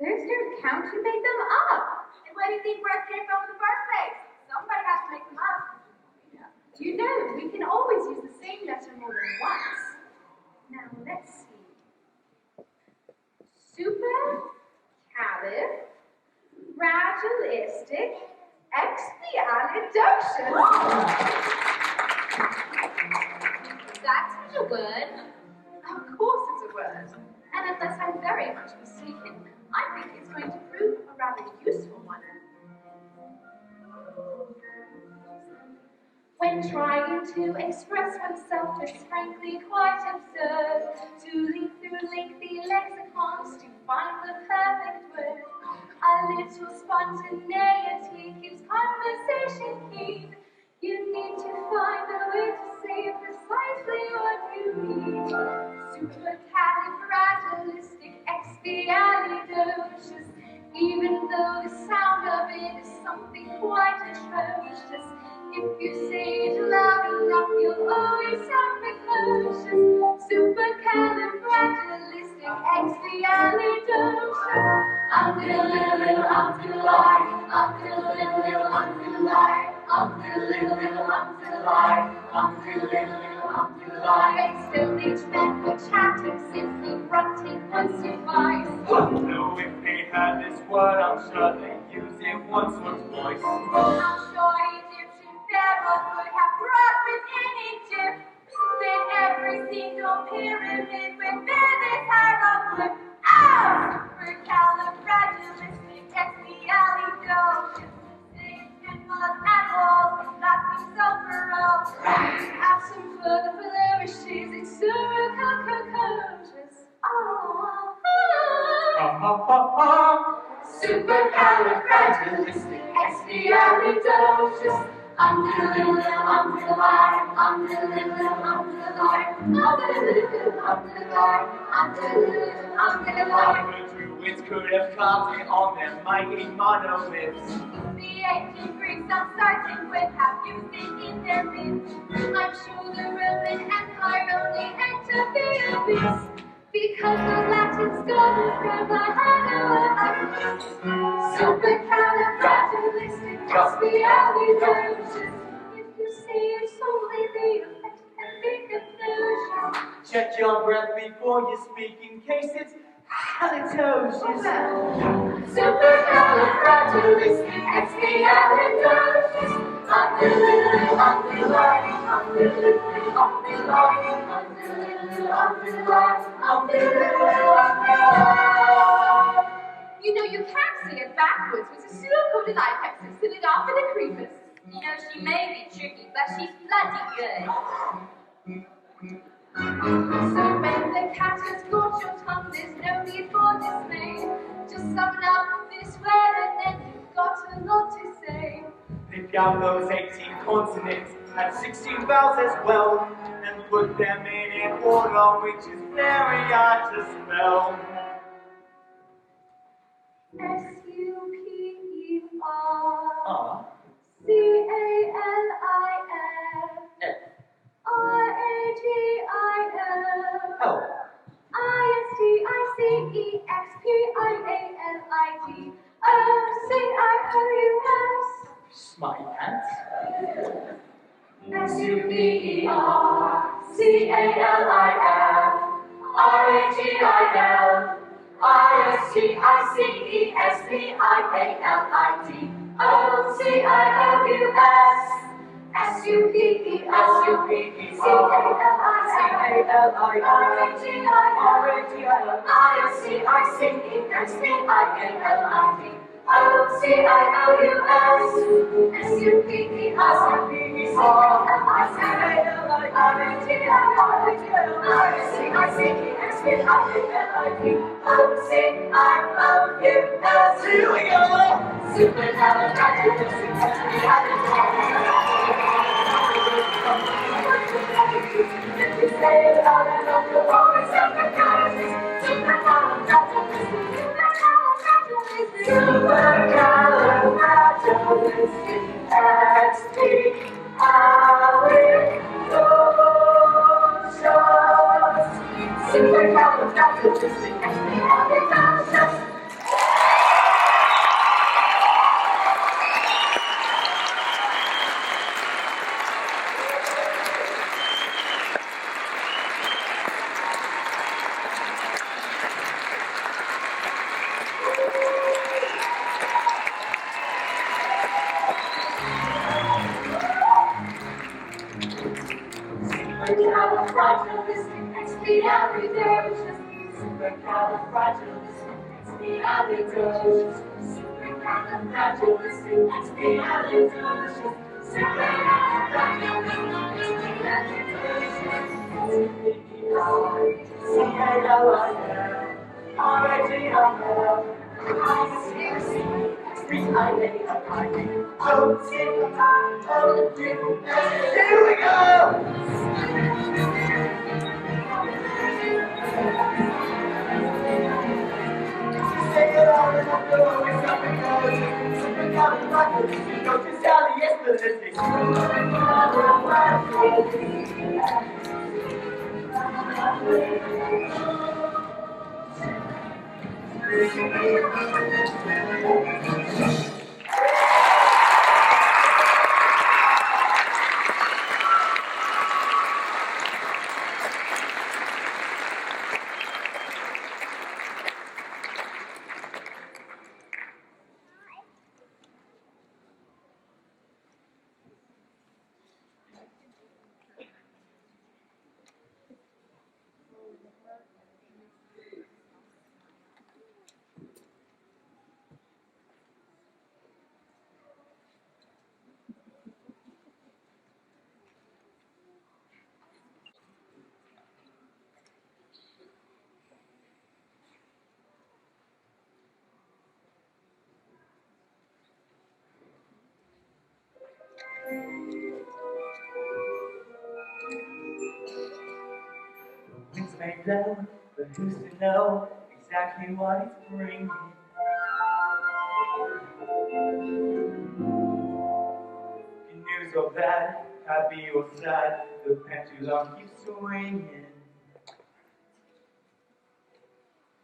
Those don't count. You made them up. And where do you think words came from in the first place? Somebody has to make them up. You know, we can always use the same letter more than once. Now, let's see. Supercalifragilistic expialidocious. That's a word. Of course it's a word. And unless I'm very much mistaken, I think it's going to prove a rather useful one. When trying to express oneself, it's frankly quite absurd to leaf through lengthy lexicons to find the perfect word. A little spontaneity keeps conversation keen. You need to find a way to say precisely what you mean. Supercalifragilisticexpialidocious, even though the sound of it is something quite atrocious. If you say it loud enough, you'll always sound precocious. Supercalifragilisticexpialidocious. Umdiddle-diddle, umdiddle-I, umdiddle-diddle, umdiddle-I, umdiddle-diddle, umdiddle-I, umdiddle-diddle, umdiddle-I. Stone Age men were chatting, simply grunting would suffice. No, if they had this word, I'm sure they use it once or twice. I'm sure Egyptian pharaohs would have grasped it in Egypt. Then every single pyramid would bear this hieroglyph. Supercalifragilisticexpialidocious. Things and mud and walls, that seems so gross. Have some further flourishes in supercalifragilistic. Ha ha ha ha! Supercalifragilisticexpialidocious. Umdiddle-diddle, umdiddle-I, umdiddle-diddle, umdiddle-I, umdiddle-diddle, umdiddle-I, umdiddle-diddle, umdiddle-I. The Druids could have carved it on their mighty monoliths. The ancient Greeks, I'm certain, would have used it in their myths. I'm sure the Roman Empire only entered the abyss because the Latin scholars never had a word. Supercalifragilisticexpialidocious. If you say it's only the effect and the conclusion. Check your breath before you speak in case it's halitosis. Supercalifragilisticexpialidocious. Umdiddle-diddle, umdiddle-I, You know you can't sing it backwards with a pseudo-coded ipex and fill it off in the creepers. You know, she may be tricky, but she's bloody good. So when the cat has got your tongue, there's no need for dismay. Just sum it up this word and then you've got a lot to say. Pick out those 18 consonants and 16 vowels as well, and put them in order, which is very hard to spell. S-U-P-E-R R C-A-L-I-F F R-A-G-I-L L I-S-T-I-C-E-X-P-I-A-L-I-D O-C-I-O-U-S Smarty pants. S-U-P-E-R-C-A-L-I-F R-A-G-I-L I-S-T-I-C-E-X-P-I-A-L-I-D O-C-I-O-U-S S-U-P-E-R-C-A-L-I-F Here we go! Supercalifragilisticexpialidocious. Supercalifragilisticexpialidocious. Supercalifragilisticexpialidocious. Supercalifragilisticexpialidocious. Here we go! Say it out and I know it's something else. Supercalifragilisticexpialidocious. Winds may blow, but who's to know exactly what it's bringing? In news of that, happy or sad, the pendulum keeps swinging.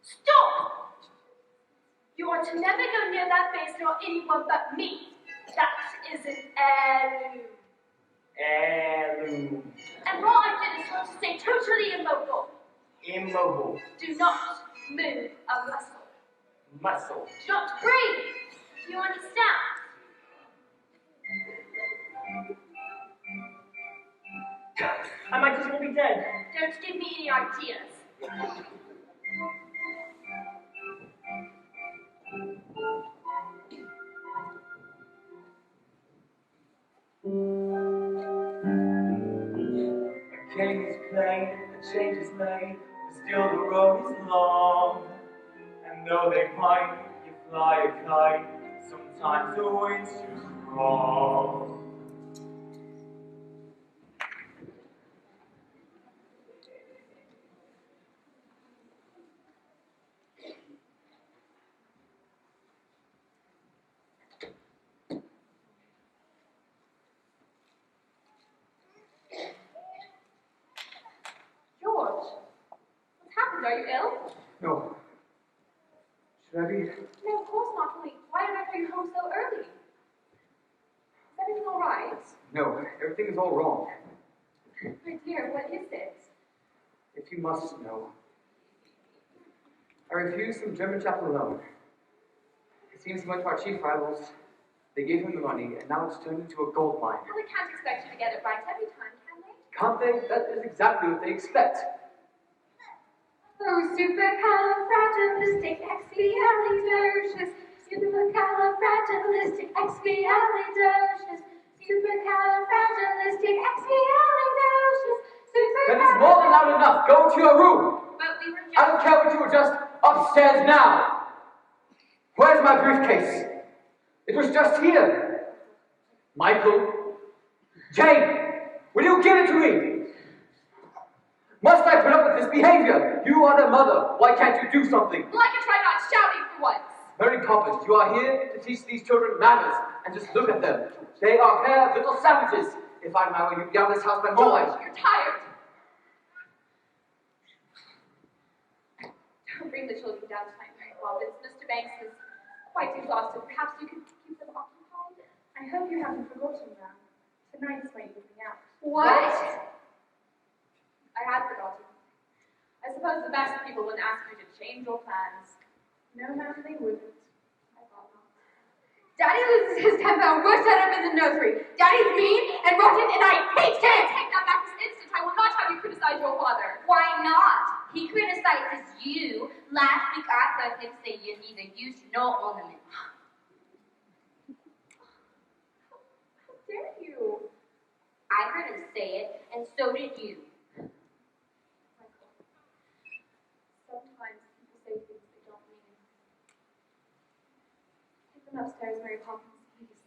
Stop! You are to never go near that face nor anyone but me. That is an heirloom. Heirloom. And what I did is want to stay totally immobile. Immobile. Do not move a muscle. Muscle. Do not breathe. Do you understand? I might as well be dead. Don't give me any ideas. A game is played, a change is made, but still the road is long. And though they might, you fly a kite, sometimes the wind's too strong. George, what's happened? Are you ill? No. Should I be? No, of course not. Only, why did I bring you home so early? Is everything all right? No, everything is all wrong. My dear, what is it? If you must know. I refused some German chapel alone. It seems he went to our chief rivals. They gave him the money, and now it's turned into a gold mine. Well, they can't expect you to get it right every time, can they? Can't they? That is exactly what they expect. Oh, supercalifragilisticexpialidocious, supercalifragilisticexpialidocious, supercalifragilisticexpialidocious, That is more than loud enough. Go to your room. But we were I just... don't care what you were just upstairs now. Where's my briefcase? It was just here. Michael, Jane, will you give it to me? Must I put up with this behavior? You are their mother. Why can't you do something? Well, I can try not shouting for once. Mary Poppins, you are here to teach these children manners, and just look at them. They are bare little savages. If I marry you, down this house by moonlight. You're tired. Don't bring the children down tonight, Mary Poppins. Mr. Banks is quite exhausted. Perhaps you could keep them occupied. I hope you haven't forgotten that. Tonight's my evening out. What? I had forgotten. I suppose the best people wouldn't ask you to change your plans. No, ma'am, they wouldn't. I thought not. Daddy loses his temper and we're set up in the nursery. Daddy's mean and rotten and I hate him! Take that back this instant. I will not have you criticize your father. Why not? He criticizes you. Last week I heard him say you're neither use nor ornament. How dare you? I heard him say it, and so did you. Michael, sometimes people say things they don't mean. Take them upstairs, Mary Poppins, please.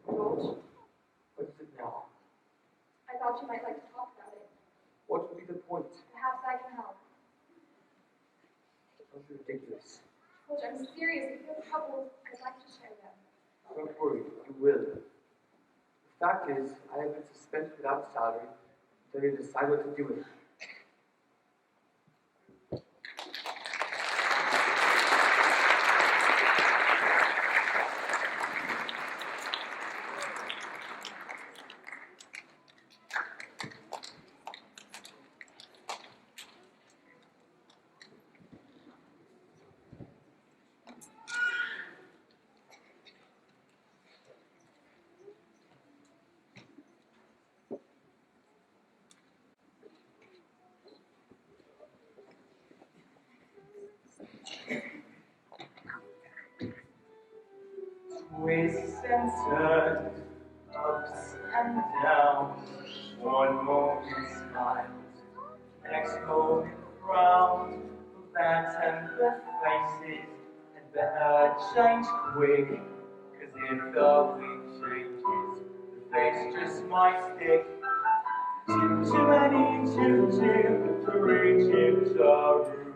George, What is it now? I thought you might like to talk about it. What would be the point? Perhaps I can help. That was ridiculous. George, I'm serious. If you have troubles, I'd like to share them. Don't worry, you will. The fact is, I have been suspended without salary until you decide what to do with it. Twists and turns, ups and downs. One moment smiles, next moment frowns. That and the faces had better change quick, 'cause if the wind changes, the face just might stick. Chim chimney, chim chim, three chims are rude.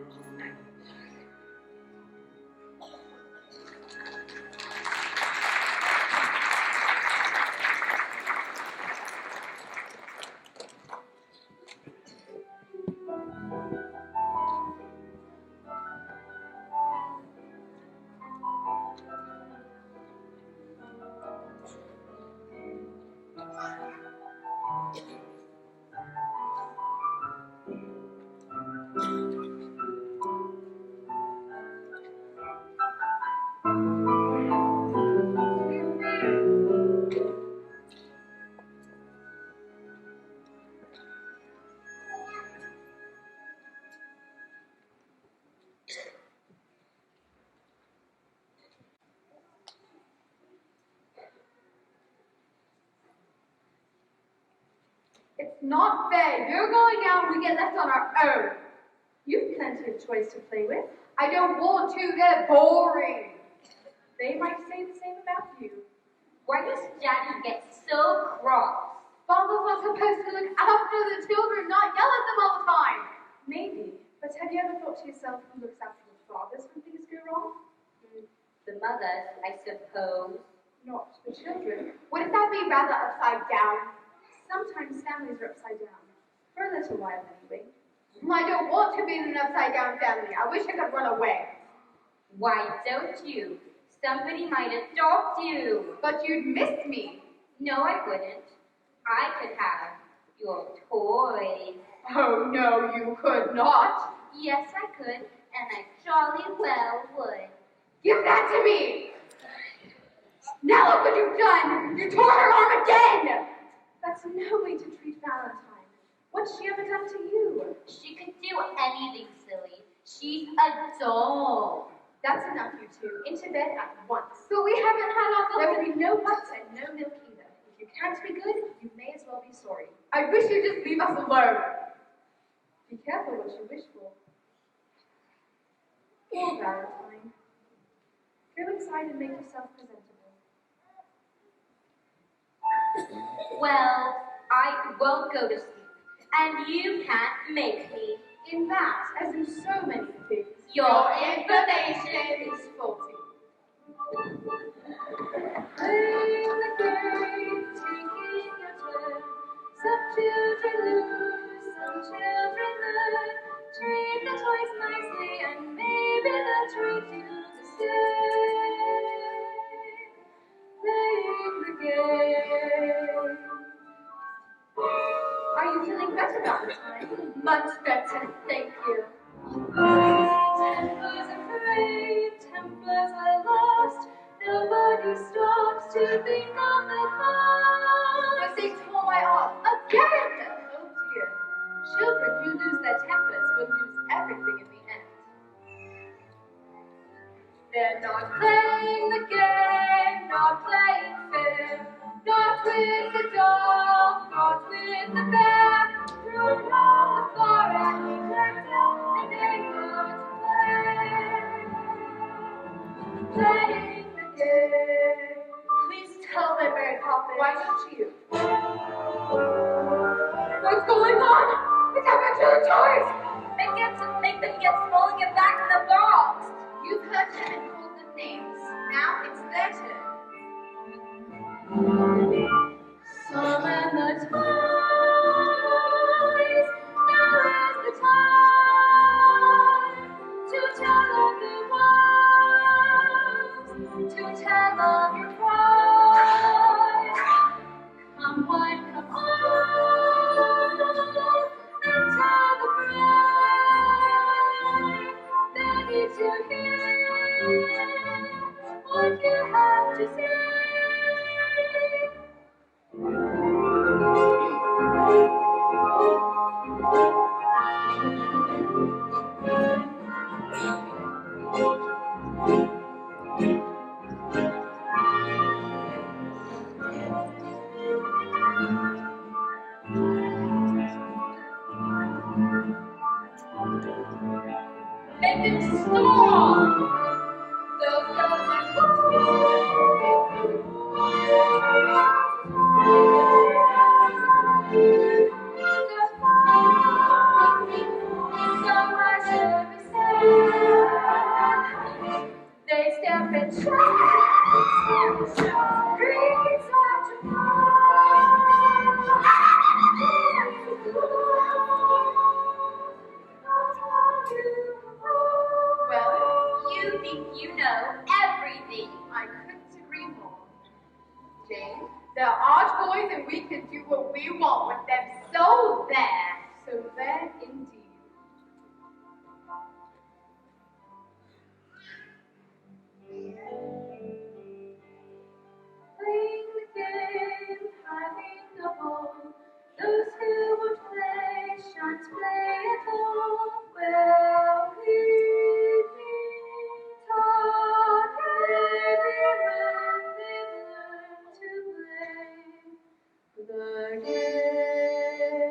It's not fair. You're going out and we get left on our own. You've plenty of toys to play with. I don't want to. They're boring. They might say the same about you. Why does Daddy get so cross? Fathers are supposed to look after the children, not yell at them all the time. Maybe, but have you ever thought to yourself who looks after the fathers when things go wrong? The mothers, I suppose. Not the children. Wouldn't that be rather upside down? Sometimes families are upside down. For a little while, anyway. I don't want to be in an upside down family. I wish I could run away. Why don't you? Somebody might adopt you. But you'd miss me. No, I wouldn't. I could have your toys. Oh, no, you could not. Yes, I could, and I jolly well would. Give that to me. Now look what you've done. You tore her arm again. That's no way to treat Valentine. What's she ever done to you? She could do anything silly. She's a doll. That's enough, you two. Into bed at once. But we haven't had our There will be no buts and no milk either. If you can't be good, you may as well be sorry. I wish you'd just leave us alone. Be careful what you wish for. Poor Valentine. Go inside and make yourself presentable. Well, I won't go to sleep, and you can't make me. In that, as in so many things, Your information is faulty. Playing the game, taking your turn. Some children lose, some children learn. Treat the toys nicely, and maybe they'll treat you the same. Playing the game. Are you feeling better, Valentine? Much better, thank you. Tempers afraid, tempers are lost. Nobody stops to think of the cost. They tore my arm again! Oh dear. Children who lose their tempers will lose everything in the end. They're not playing the game, not playing fair. Not with the dog, not with the bear. Through all the forest, and they go to play. Playing the game. Please tell them, Mary Poppins. Why don't you? What's going on? What's happened to the toys? Make them get small and get back in the box. You've hurt them and called them names. Now it's their turn. Summon the toys. Now is the time to tell of the woes, to tell of your pride. Come one, come all, and tell the brave. They need to hear what you have to say. Make it stop! Those girls so much to be said. They step in tracks, dreams are to Well, You think you know everything. I couldn't agree more. Jane, they're our toys and we can do what we want with them. So there. So there indeed. Playing the game, having a ball. Those who would play shan't play at all. Well, we've been taught everywhere they've learned to play the game.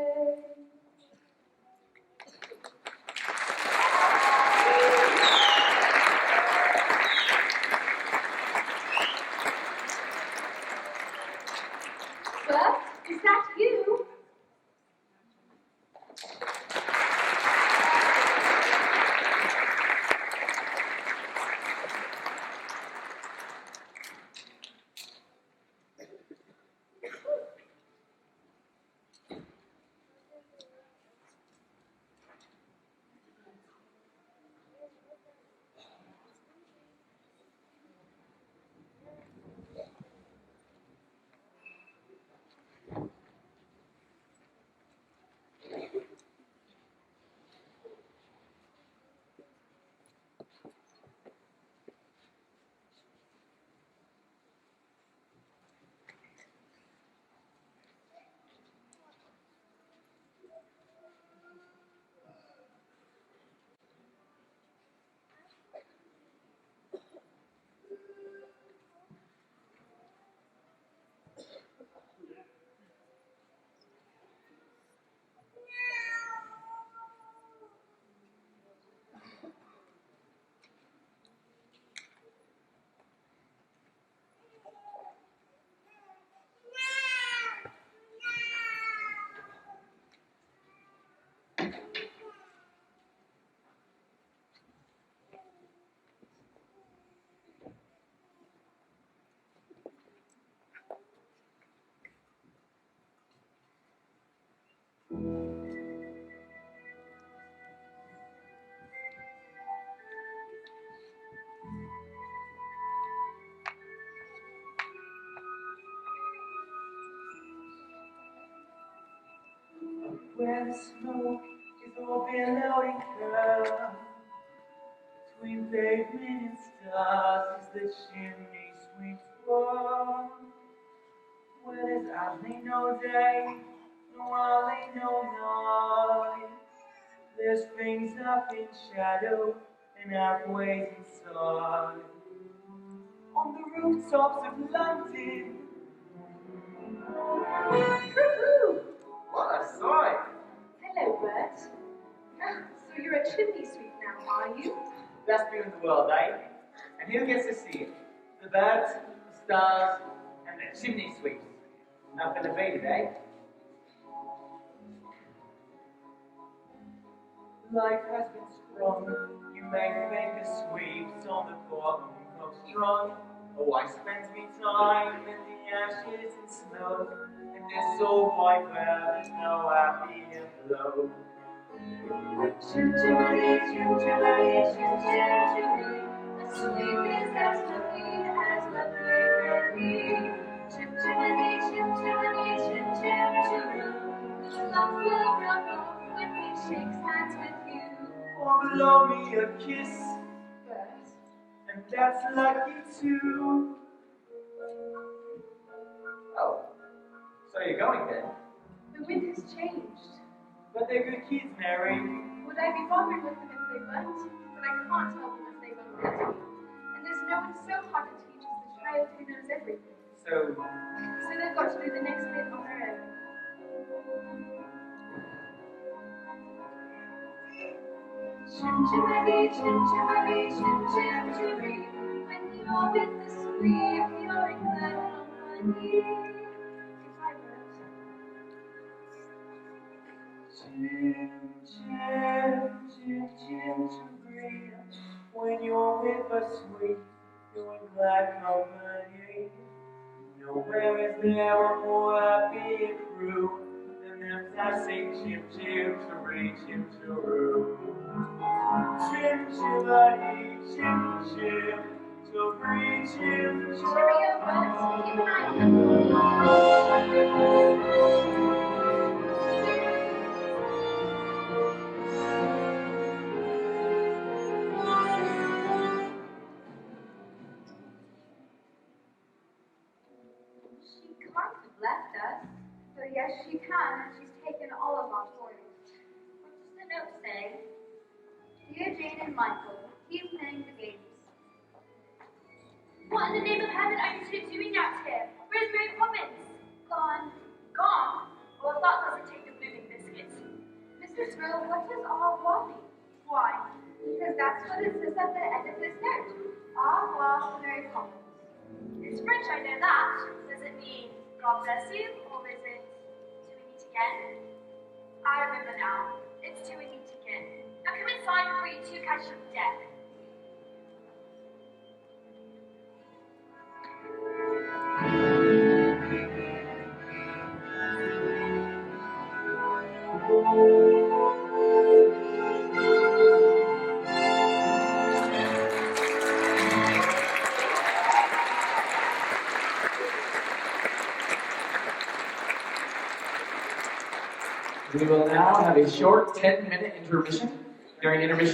the smoke is all billowing curve. Between pavement and stars is the chimney sweeps warm. Where there's hardly no day, no alley, no night. There's things up in shadow and halfways inside. On the rooftops of London. Woohoo! What a sight! Hello, Bert. So you're a chimney sweep now, are you? Best view in the world, eh? And who gets to see it? The birds, the stars, and the chimney sweeps. Nothing debated, eh? Life has been strong. You may think the sweeps on the bottom of strong. Oh, I spent me time in the ashes and snow, and this old white where there's no happy and blow. Chim chimney, chim chimney, chim chim chimney. A sweep is as lovely can be. Chim chimney, chim chimney, chim chim chimney. Good luck will rub off when he shakes hands with you. Or blow me a kiss, Bert. and that's lucky too. Oh, so you're going then? The wind has changed. But they're good kids, Mary. Would I be bothered with them if they weren't? But I can't help them if they won't let me. And there's no one so hard to teach as the child who knows everything. So, So they've got to do the next bit on their own. Chim chimney, chim chimney, chim chim chimney. When you're with the sweep, you're in good company. Goodbye, Bert. chim, chim, chim, chim, chim, when you're with a sweet, you're in glad company. Nowhere is there a more happy crew than them that sing chim, chim, chiree, chim, chiroo. Chim, chimney, chim, chim, chiree, chim, Cheerio, Bert. Keep an eye She can't have left us. Oh, yes, she can, and she's taken all of our toys. What does the note say? Dear Jane and Michael, keep playing the games. What in the name of heaven are you two doing out here? Where's Mary Poppins? Gone. Gone? Well, that doesn't take the blooming biscuits. Mrs. Grill, what is au revoir mean? Why? Because that's what it says at the end of this note. Au revoir, Mary Poppins. It's French, I know that. Does it mean God bless you, or is it till we meet again? I remember now. It's till we meet again. Now come inside before you two catch your death. We will now have a short 10-minute intermission. During intermission,